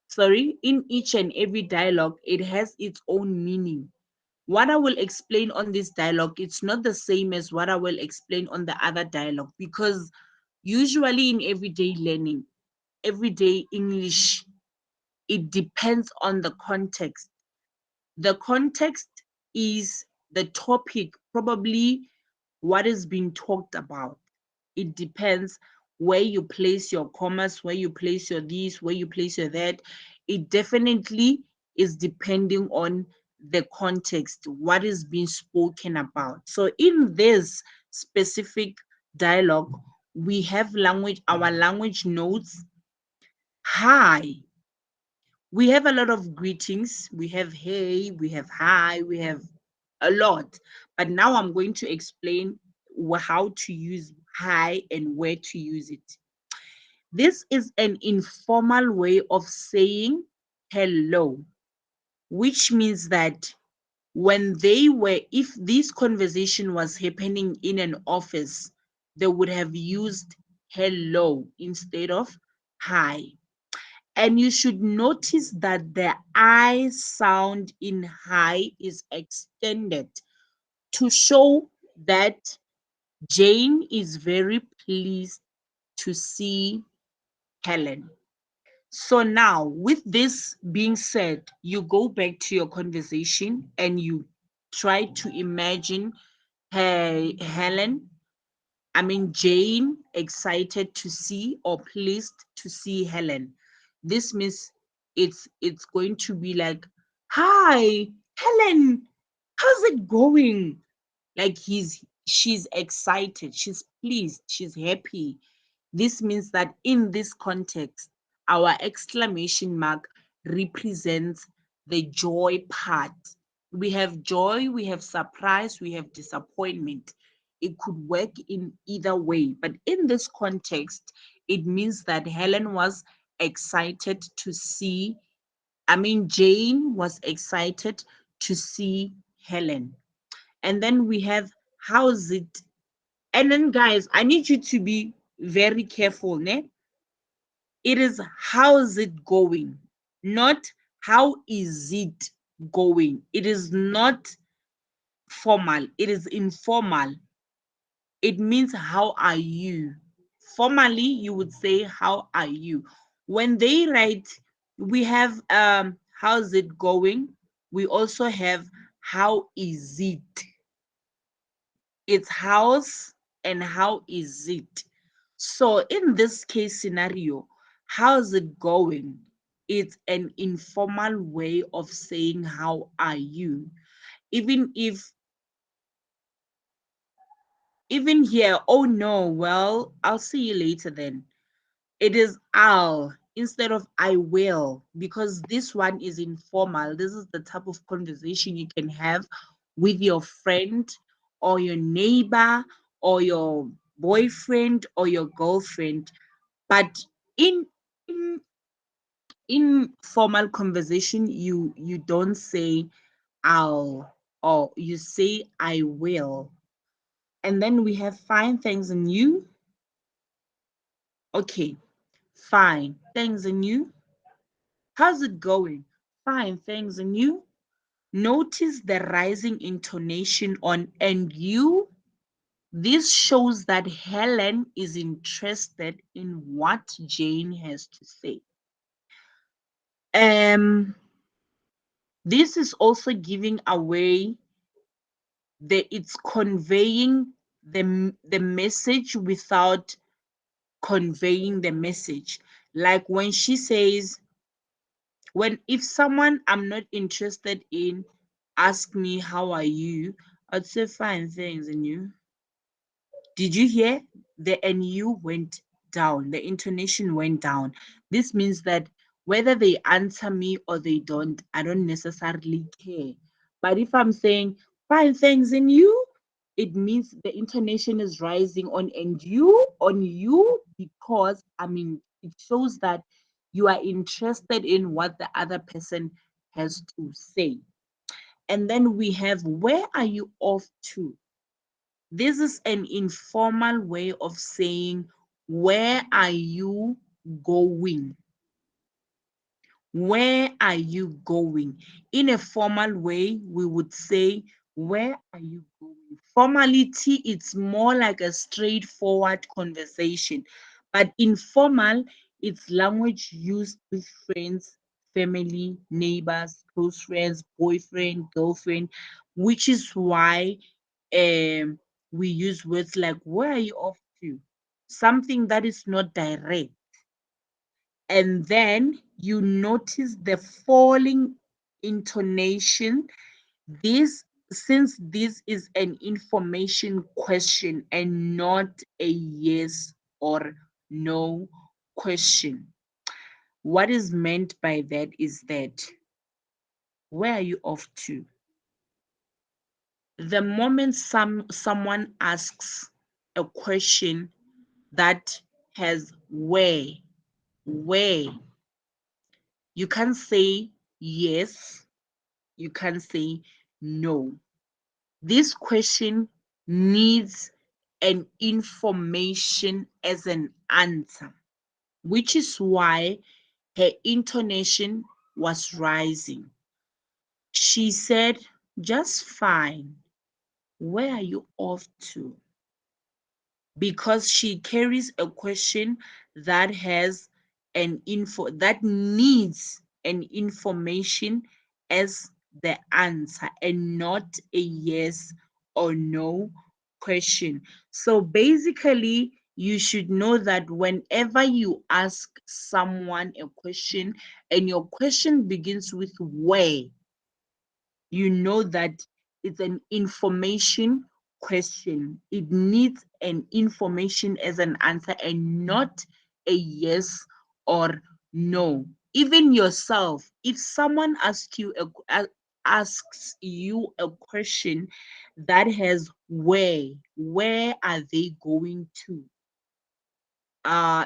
sorry, in each and every dialogue, it has its own meaning. What I will explain on this dialogue, it's not the same as what I will explain on the other dialogue, because usually in everyday learning, everyday English, it depends on the context. The context is the topic, probably what is being talked about. It depends where you place your commas, where you place your this, where you place your that. It definitely is depending on the context, what is being spoken about. So in this specific dialogue, we have our language notes. Hi, we have a lot of greetings. We have hey, we have hi, we have a lot. But now I'm going to explain how to use hi and where to use it. This is an informal way of saying hello, which means that if this conversation was happening in an office, they would have used hello instead of hi. And you should notice that the I sound in hi is extended to show that Jane is very pleased to see Helen. So now, with this being said, you go back to your conversation and you try to imagine Helen, Jane, excited to see or pleased to see Helen. This means it's going to be like, "Hi, Helen, how's it going?" Like she's excited, she's pleased, she's happy. This means that in this context, our exclamation mark represents the joy part. We have joy, we have surprise, we have disappointment. It could work in either way, but in this context, it means that Helen was excited to see, Jane was excited to see Helen. And then we have how's it. And then, guys, I need you to be very careful, ne? It is how's it going, not how is it going. It is not formal, it is informal. It means how are you. Formally, you would say how are you. When they write, we have how's it going. We also have how is it. It's house and how is it. So in this case scenario, how's it going? It's an informal way of saying how are you. Even if even here, oh no, well, I'll see you later then. It is I'll instead of I will, because this one is informal. This is the type of conversation you can have with your friend or your neighbor or your boyfriend or your girlfriend. But in in, in formal conversation, you don't say I'll, or you say I will. And then we have fine, thanks, and you. Okay, fine, thanks, and you. How's it going? Fine, thanks. And you? Notice the rising intonation on and you. This shows that Helen is interested in what Jane has to say. This is also giving away it's conveying the message without conveying the message. Like when she says, if someone I'm not interested in ask me how are you, I'd say fine, thanks. And you? Did you hear? The and you went down, the intonation went down. This means that whether they answer me or they don't, I don't necessarily care. But if I'm saying fine, thanks, and you, it means the intonation is rising on you, because it shows that you are interested in what the other person has to say. And then we have, where are you off to? This is an informal way of saying, where are you going? Where are you going? In a formal way, we would say, where are you going? Formality, it's more like a straightforward conversation. But informal, it's language used with friends, family, neighbors, close friends, boyfriend, girlfriend, which is why we use words like, where are you off to? Something that is not direct. And then you notice the falling intonation. Since this is an information question and not a yes or no question, what is meant by that is that, where are you off to? The moment someone asks a question that has where, you can't say yes, you can't say no. This question needs an information as an answer, which is why her intonation was rising. She said, "Just fine. Where are you off to?" Because she carries a question that has an info that needs an information as the answer and not a yes or no question. So basically, you should know that whenever you ask someone a question and your question begins with where, you know that it's an information question. It needs an information as an answer and not a yes or no. Even yourself, if someone asks you a question that has where are they going to?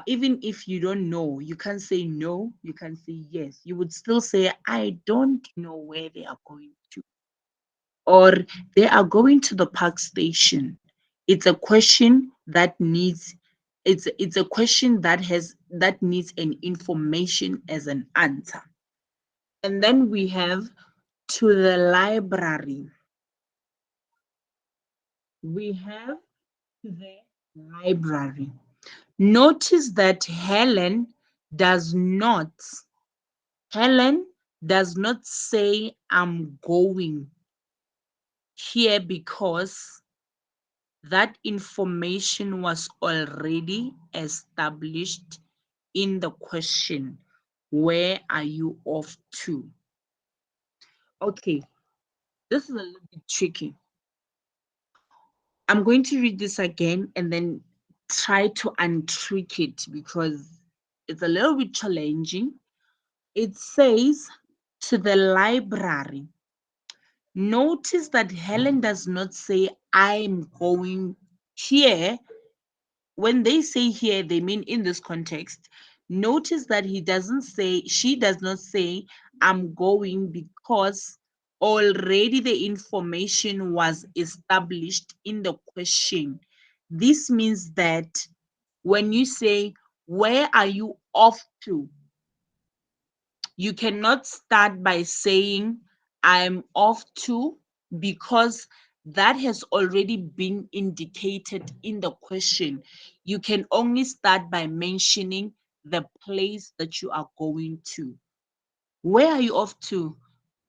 Even if you don't know, you can say no, you can say yes. You would still say, "I don't know where they are going to," or "They are going to the park station." It's a question that needs it's a question that needs an information as an answer. And then we have to the library. We have to the library. Notice that not Helen does not say "I'm going here" because that information was already established in the question. Where are you off to? Okay, this is a little bit tricky. I'm going to read this again and then try to untrick it because it's a little bit challenging. It says, to the library. Notice that Helen does not say "I'm going here." When they say here, they mean in this context. Notice that she does not say "I'm going" because already the information was established in the question. This means that when you say, "Where are you off to?" you cannot start by saying "I'm off to," because that has already been indicated in the question. You can only start by mentioning the place that you are going to. Where are you off to?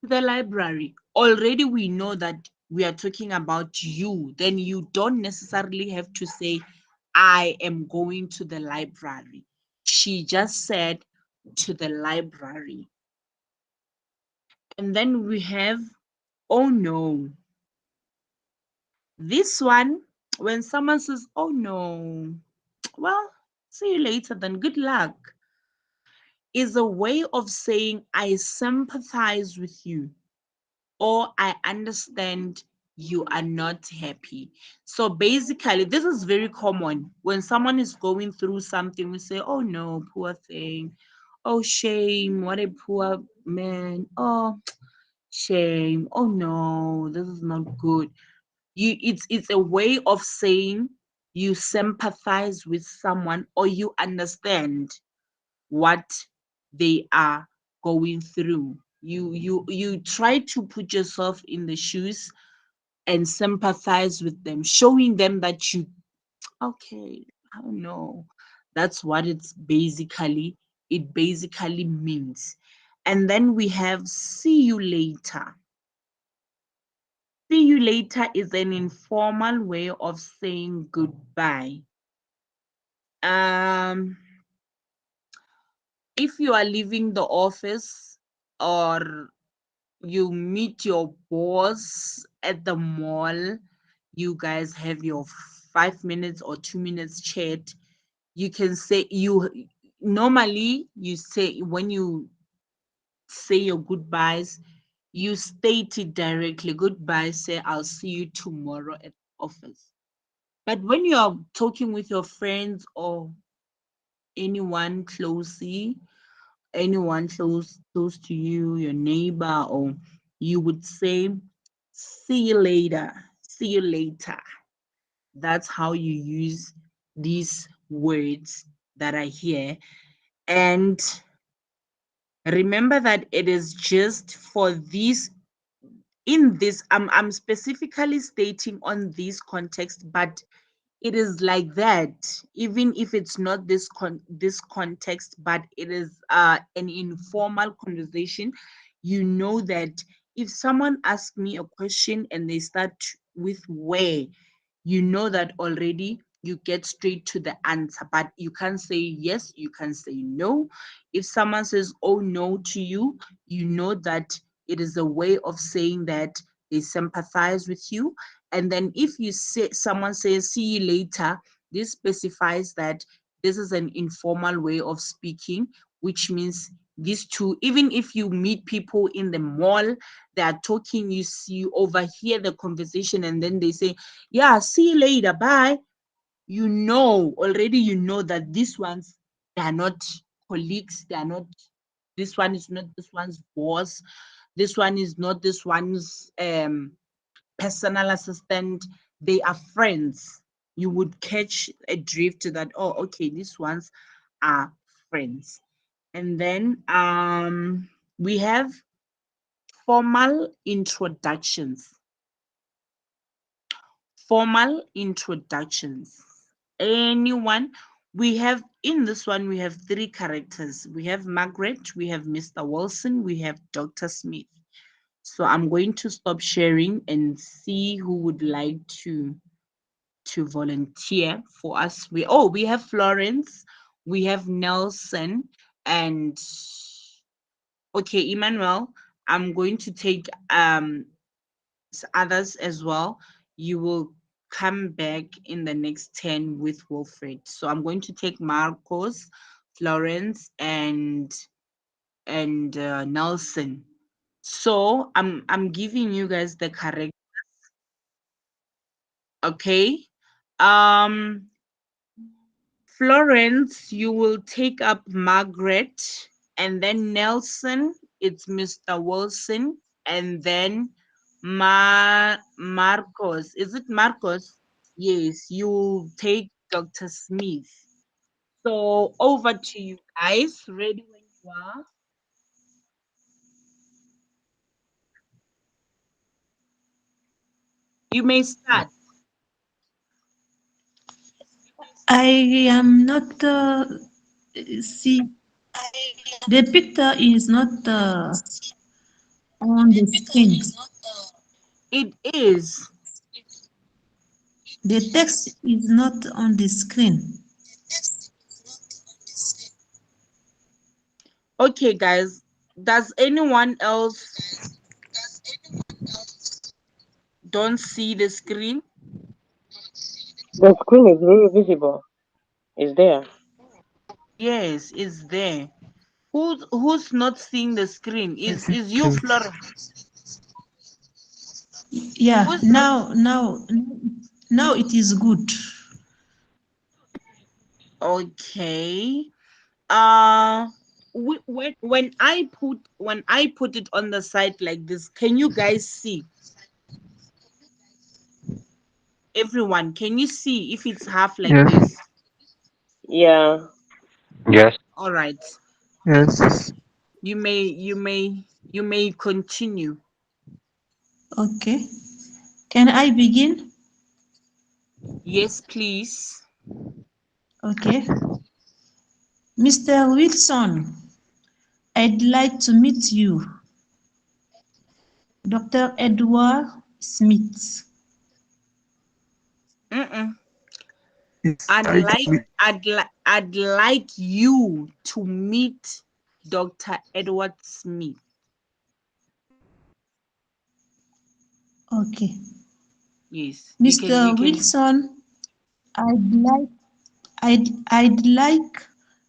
To the library. Already we know that we are talking about you. Then you don't necessarily have to say, "I am going to the library." She just said, "To the library." And then we have "oh no." This one, when someone says "oh no," well, see you later then, good luck, is a way of saying "I sympathize with you" or "I understand you are not happy." So basically, this is very common. When someone is going through something, we say, "oh no, poor thing. Oh, shame. What a poor man. Oh, shame. Oh no, this is not good." It's a way of saying you sympathize with someone or you understand what they are going through. You try to put yourself in the shoes and sympathize with them, showing them that you okay, I don't know. That's what it basically means. And then we have "see you later." See you later is an informal way of saying goodbye. Um, if you are leaving the office or you meet your boss at the mall, you guys have your 5 minutes or 2 minutes chat. You can say normally you say when you say your goodbyes, you state it directly. Goodbye, say "I'll see you tomorrow at office." But when you are talking with your friends or anyone closely, anyone close to you, your neighbor, or you would say "see you later," "see you later." That's how you use these words that are here. And remember that it is just for these, in this, I'm specifically stating on this context, but it is like that even if it's not this context, but it is an informal conversation. You know that if someone asks me a question and they start with where, you know that already you get straight to the answer, but you can't say yes, you can say no. If someone says oh no to you, you know that it is a way of saying that they sympathize with you. And then if you say someone says see you later, this specifies that this is an informal way of speaking, which means these two, even if you meet people in the mall, they are talking, you overhear the conversation, and then they say, yeah, see you later, bye. You know already, you know that these ones, they are not colleagues, they are not, this one is not this one's boss, this one is not this one's personal assistant, they are friends. You would catch a drift to that, oh okay, these ones are friends. And then we have formal introductions. Formal introductions. Anyone? We have, in this one, we have three characters. We have Margaret, we have Mr. Wilson, we have Dr. Smith. So I'm going to stop sharing and see who would like to volunteer for us. We have Florence, we have Nelson, and okay, Emmanuel. I'm going to take others as well. You will come back in the next 10 with Wilfred. So I'm going to take Marcos, Florence, and Nelson. So I'm giving you guys the correct. Okay. Um, Florence, you will take up Margaret, and then Nelson, it's Mr. Wilson, and then Marcos. Is it Marcos? Yes, you take Dr. Smith. So over to you guys. Ready when you are? You may start. I am not see the picture is not on the screen. It is. The text is not on the screen. Okay, guys. Does anyone else don't see the screen? The screen is very visible. It's there. Yes, it's there. Who's not seeing the screen? Is you, Florence? Yeah, Who's not? now it is good. Okay. When I put it on the side like this, can you guys see? Everyone, can you see if it's half like Yes. this? Yeah. Yes. All right. Yes. You may continue. Okay. Can I begin? Yes, please. Okay. Mr. Wilson, I'd like to meet you. Dr. Edward Smith. Mm-mm. It's I'd like like I'd like you to meet Dr. Edward Smith. Okay. Yes, you Mr. can. Wilson, I'd like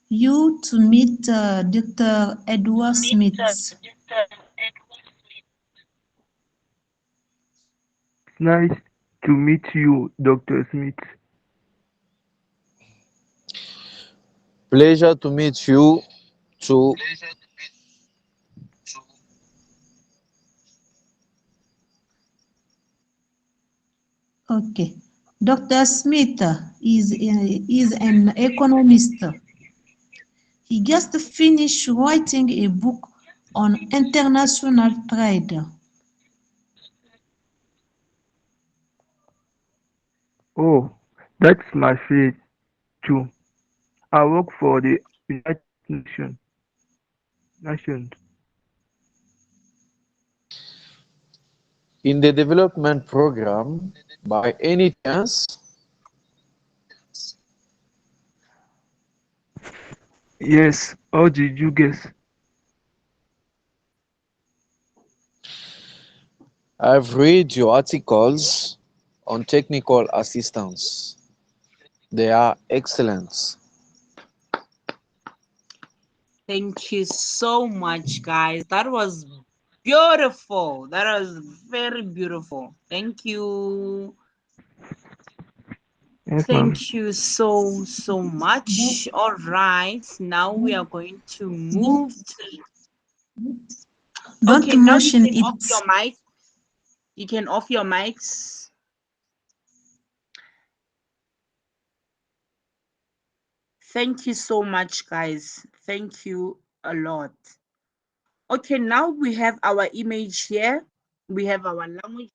you to meet Dr. Edward Smith. nice to meet you, Dr. Smith. Pleasure to meet you too. Okay. Dr. Smith is an economist. He just finished writing a book on international trade. Oh, that's my field too. I work for the Nations. In the development program, by any chance? Yes, how did you guess? I've read your articles on technical assistance. They are excellent. Thank you so much, guys. That was beautiful. That was very beautiful. Thank you. Yes, ma'am. Thank you so much. All right. Now we are going to move to. Don't Okay, now you mention can off it. your mic. You can off your mics. Thank you so much, guys. Thank you a lot. Okay, now we have our image here. We have our language.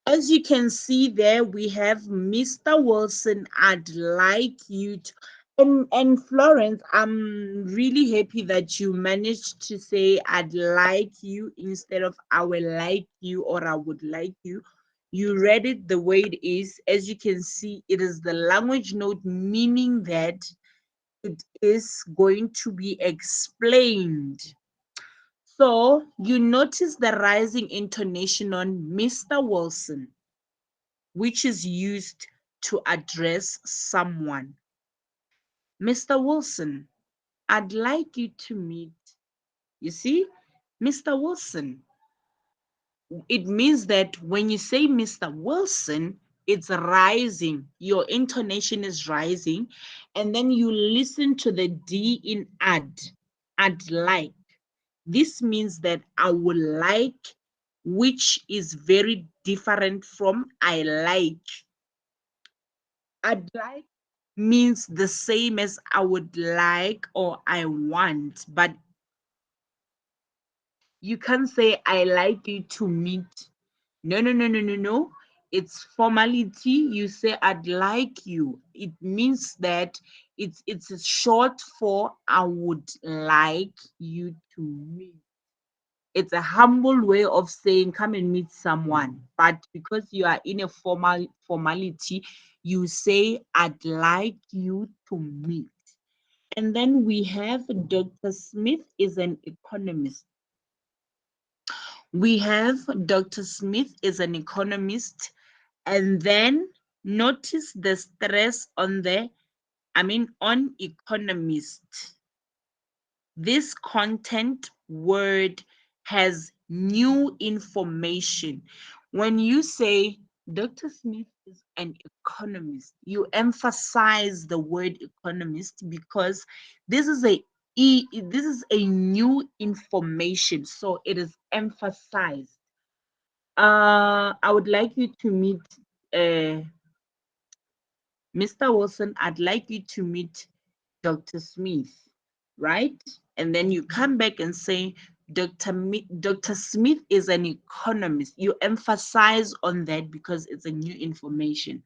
As you can see there, we have Mr. Wilson. I'd like you to, and Florence, I'm really happy that you managed to say I'd like you instead of I will like you or I would like you. You read it the way it is. As you can see, it is the language note, meaning that it is going to be explained. So you notice the rising intonation on Mr. Wilson, which is used to address someone. Mr. Wilson, I'd like you to meet. You see, Mr. Wilson. It means that when you say Mr. Wilson, it's rising. Your intonation is rising. And then you listen to the D in add. I'd like. This means that I would like, which is very different from I like. I'd like means the same as I would like or I want, but you can't say I like you to meet. No, no, no, no, no, no. It's formality. You say I'd like you. It means that it's a short for I would like you to meet. It's a humble way of saying come and meet someone, but because you are in a formality, you say I'd like you to meet. And then we have Dr. Smith is an economist. We have Dr. Smith is an economist. And then notice the stress on economist. This content word has new information. When you say Dr. Smith is an economist, you emphasize the word economist because this is a new information, so it is emphasized. I would like you to meet Mr. Wilson. I'd like you to meet Dr. Smith, right? And then you come back and say, Dr. Smith is an economist. You emphasize on that because it's a new information.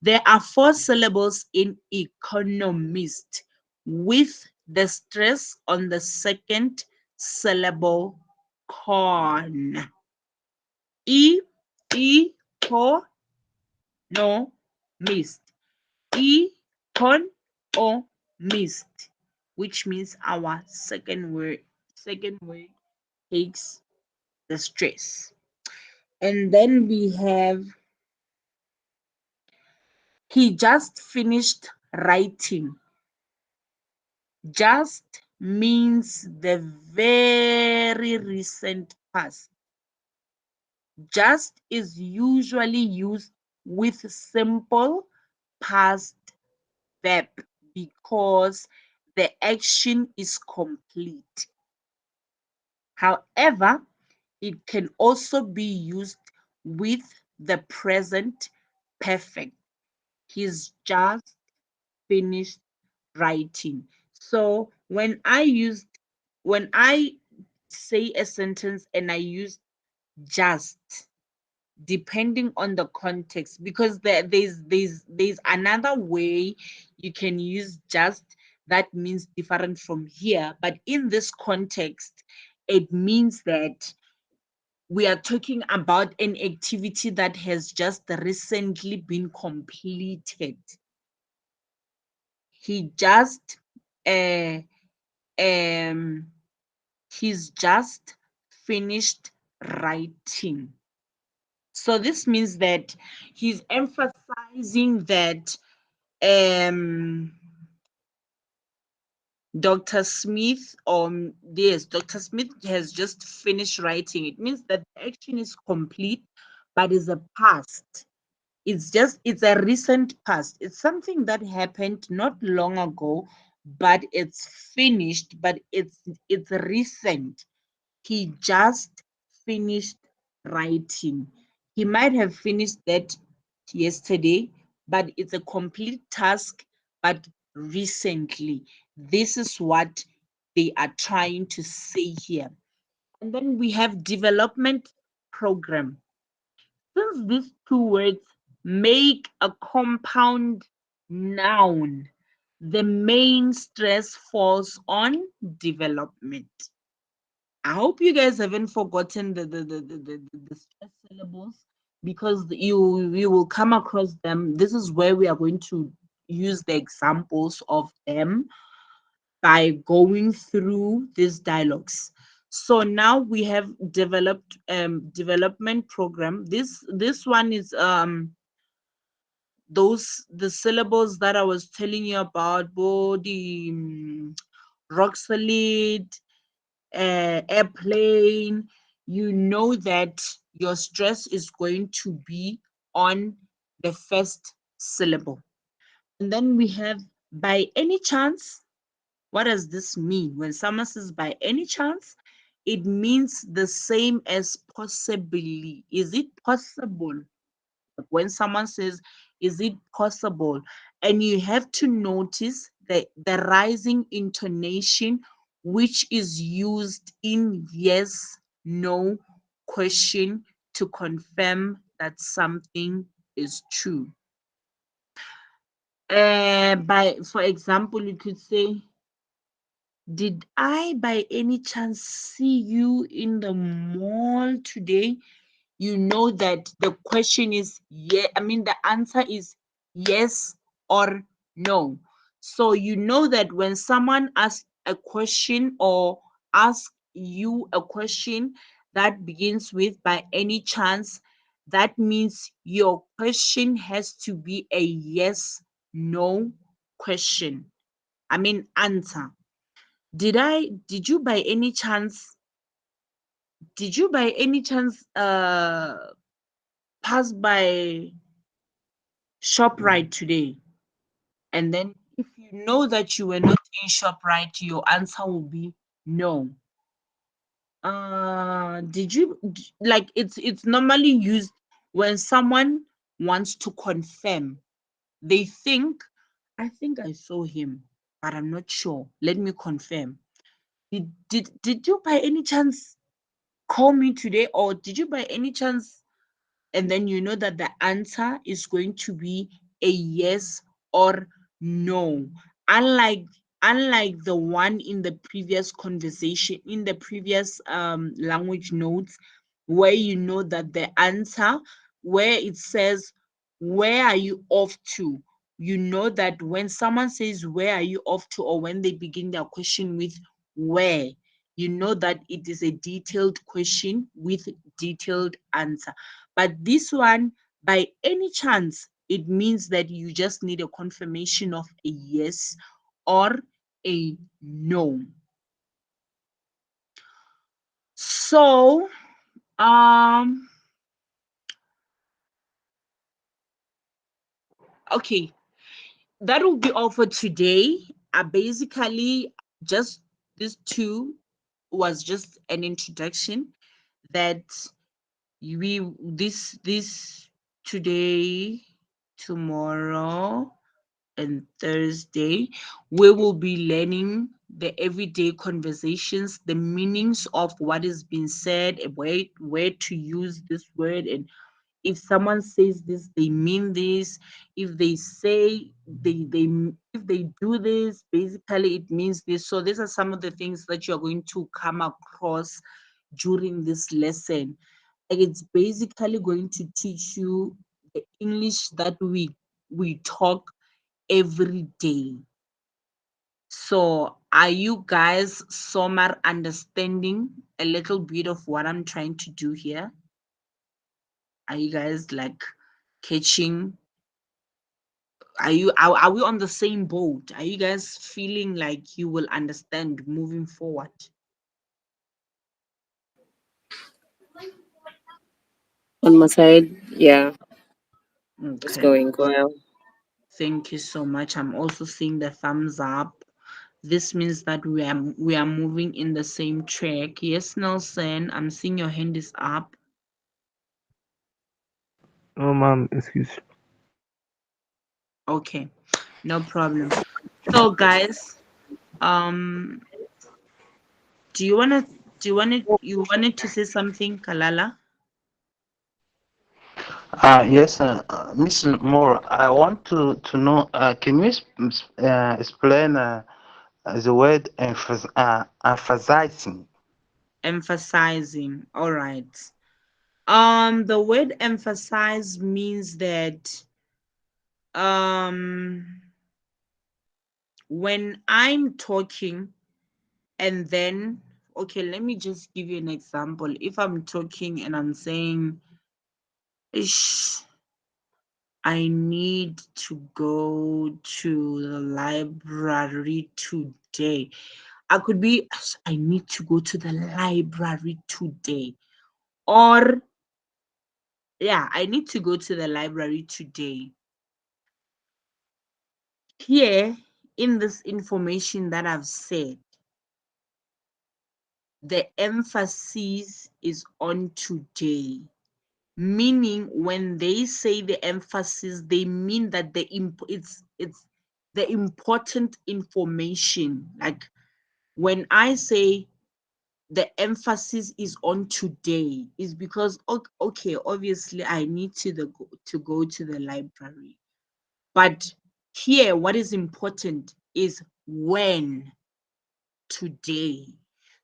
There are 4 syllables in economist with the stress on the second syllable con. Economist. Economist, which means our second word takes the stress. And then we have he just finished writing. Just means the very recent past. Just is usually used with simple past verb because the action is complete. However, it can also be used with the present perfect. He's just finished writing. So when I say a sentence and I use just, depending on the context, because there's another way you can use just that means different from here, but in this context it means that we are talking about an activity that has just recently been completed. He just uh, um he's just finished writing. So this means that he's emphasizing that Dr. Smith, yes, Dr. Smith has just finished writing. It means that the action is complete, but is a past. It's a recent past. It's something that happened not long ago, but it's finished, but it's recent. He just finished writing. He might have finished that yesterday, but it's a complete task, but recently. This is what they are trying to say here. And then we have development program. Since these two words make a compound noun, the main stress falls on development. I hope you guys haven't forgotten the stress syllables, because you will come across them. This is where we are going to use the examples of them by going through these dialogues. So now we have developed development program. This one is the syllables that I was telling you about, body, rock solid, airplane. You know that your stress is going to be on the first syllable. And then we have by any chance. What does this mean? When someone says by any chance, it means the same as possibly. Is it possible? When someone says, is it possible? And you have to notice the rising intonation, which is used in yes, no question to confirm that something is true. For example, you could say, did I by any chance see you in the mall today? You know that the question is the answer is yes or no. So you know that when someone asks a question or asks you a question that begins with by any chance, that means your question has to be a yes no question. Answer. Did you by any chance pass by ShopRite today? And then if you know that you were not in ShopRite, your answer will be no. Did you like it's normally used when someone wants to confirm. They think, I think I saw him, but I'm not sure. Let me confirm. Did you by any chance call me today, or did you by any chance? And then you know that the answer is going to be a yes or no. Unlike the one in the previous conversation, in the previous language notes, where you know that the answer, where it says where are you off to, you know that when someone says where are you off to, or when they begin their question with where, you know that it is a detailed question with detailed answer. But this one, by any chance, it means that you just need a confirmation of a yes or a no. So, okay, that will be all for today. Basically, just these two was just an introduction that we this today tomorrow and Thursday, we will be learning the everyday conversations, the meanings of what is being said, where to use this word, and if someone says this, they mean this. If they say if they do this, basically it means this. So these are some of the things that you're going to come across during this lesson. Like it's basically going to teach you the English that we talk every day. So are you guys somewhere understanding a little bit of what I'm trying to do here? Are you guys like catching? Are we on the same boat? Are you guys feeling like you will understand moving forward? On my side, yeah, it's Okay. going well. Thank you so much. I'm also seeing the thumbs up. This means that we are moving in the same track. Yes, Nelson, I'm seeing your hand is up. No, ma'am, excuse. Okay, no problem. So guys, um, you wanted to say something, Kalala? Yes, Miss Moore, I want to know, can you explain the word emphasizing? Emphasizing. All right. The word emphasize means that um when I'm talking and then okay, let me just give you an example. If I'm talking and I'm saying, Ish, I need to go to the library today. I could be, I need to go to the library today. Or, yeah, I need to go to the library today. Here, in this information that I've said, the emphasis is on today. Meaning, when they say the emphasis, they mean that it's the important information. Like when I say the emphasis is on today, is because okay, obviously I need to go to the library. But here, what is important is when, today.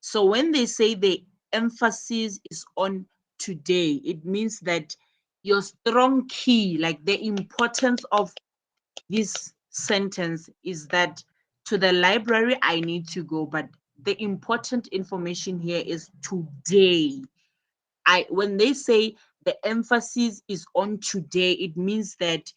So when they say the emphasis is on today, it means that your strong key, like the importance of this sentence, is that to the library I need to go, but the important information here is today. When they say the emphasis is on today, it means that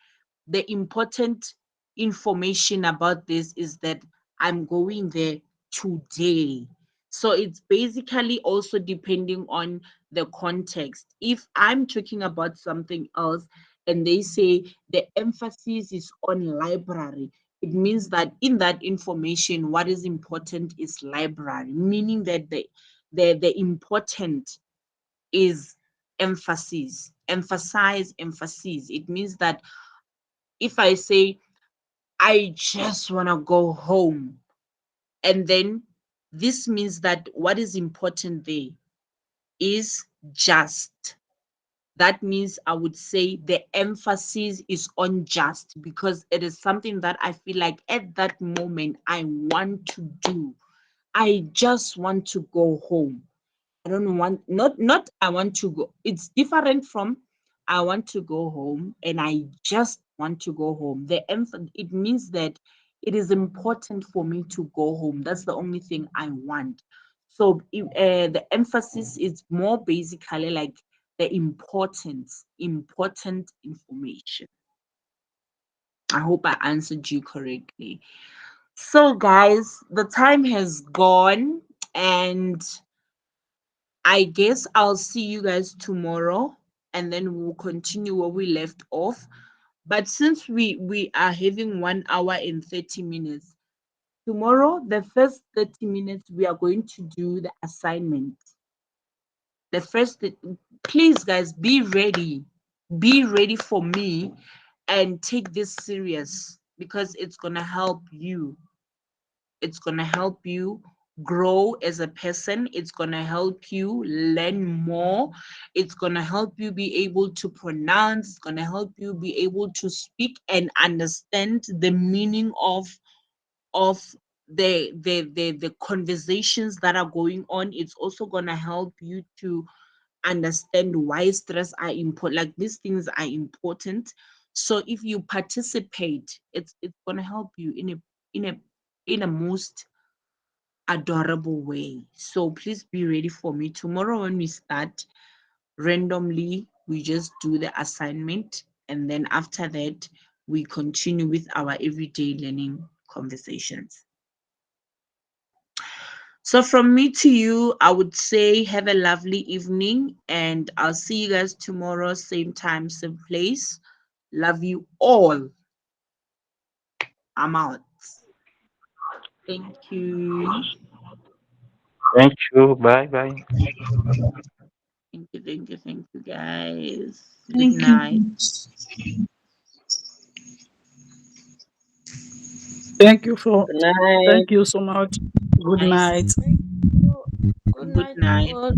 the important information about this is that I'm going there today. So it's basically also depending on the context. If I'm talking about something else and they say the emphasis is on library, it means that in that information, what is important is library, meaning that the important is emphasis, emphasize, emphasis. It means that if I say, I just want to go home, and then this means that what is important there is just. That means I would say the emphasis is on just because it is something that I feel like at that moment I want to do. I just want to go home. I don't want, not I want to go. It's different from I want to go home and I just want to go home. It means that it is important for me to go home. That's the only thing I want. So the emphasis is more basically like the importance, important information. I hope I answered you correctly. So guys, the time has gone and I guess I'll see you guys tomorrow and then we'll continue where we left off. But since we are having 1 hour and 30 minutes, tomorrow, the first 30 minutes, we are going to do the assignment. The first, please, guys, be ready. Be ready for me and take this serious because it's going to help you. It's going to help you grow as a person. It's going to help you learn more. It's going to help you be able to pronounce. It's going to help you be able to speak and understand the meaning of the conversations that are going on. It's also going to help you to understand why stress are important, like these things are important. So if you participate, it's going to help you in a most adorable way. So please be ready for me tomorrow when we start. Randomly we just do the assignment, and then after that we continue with our everyday learning conversations. So from me to you, I would say have a lovely evening, and I'll see you guys tomorrow, same time, same place. Love you all. I'm out. Thank you. Thank you. Bye bye. Thank you, guys. Good Thank you. night. Thank you for. Good night. Thank you so much. Good Nice. night. Thank you. Good Good night to night. all.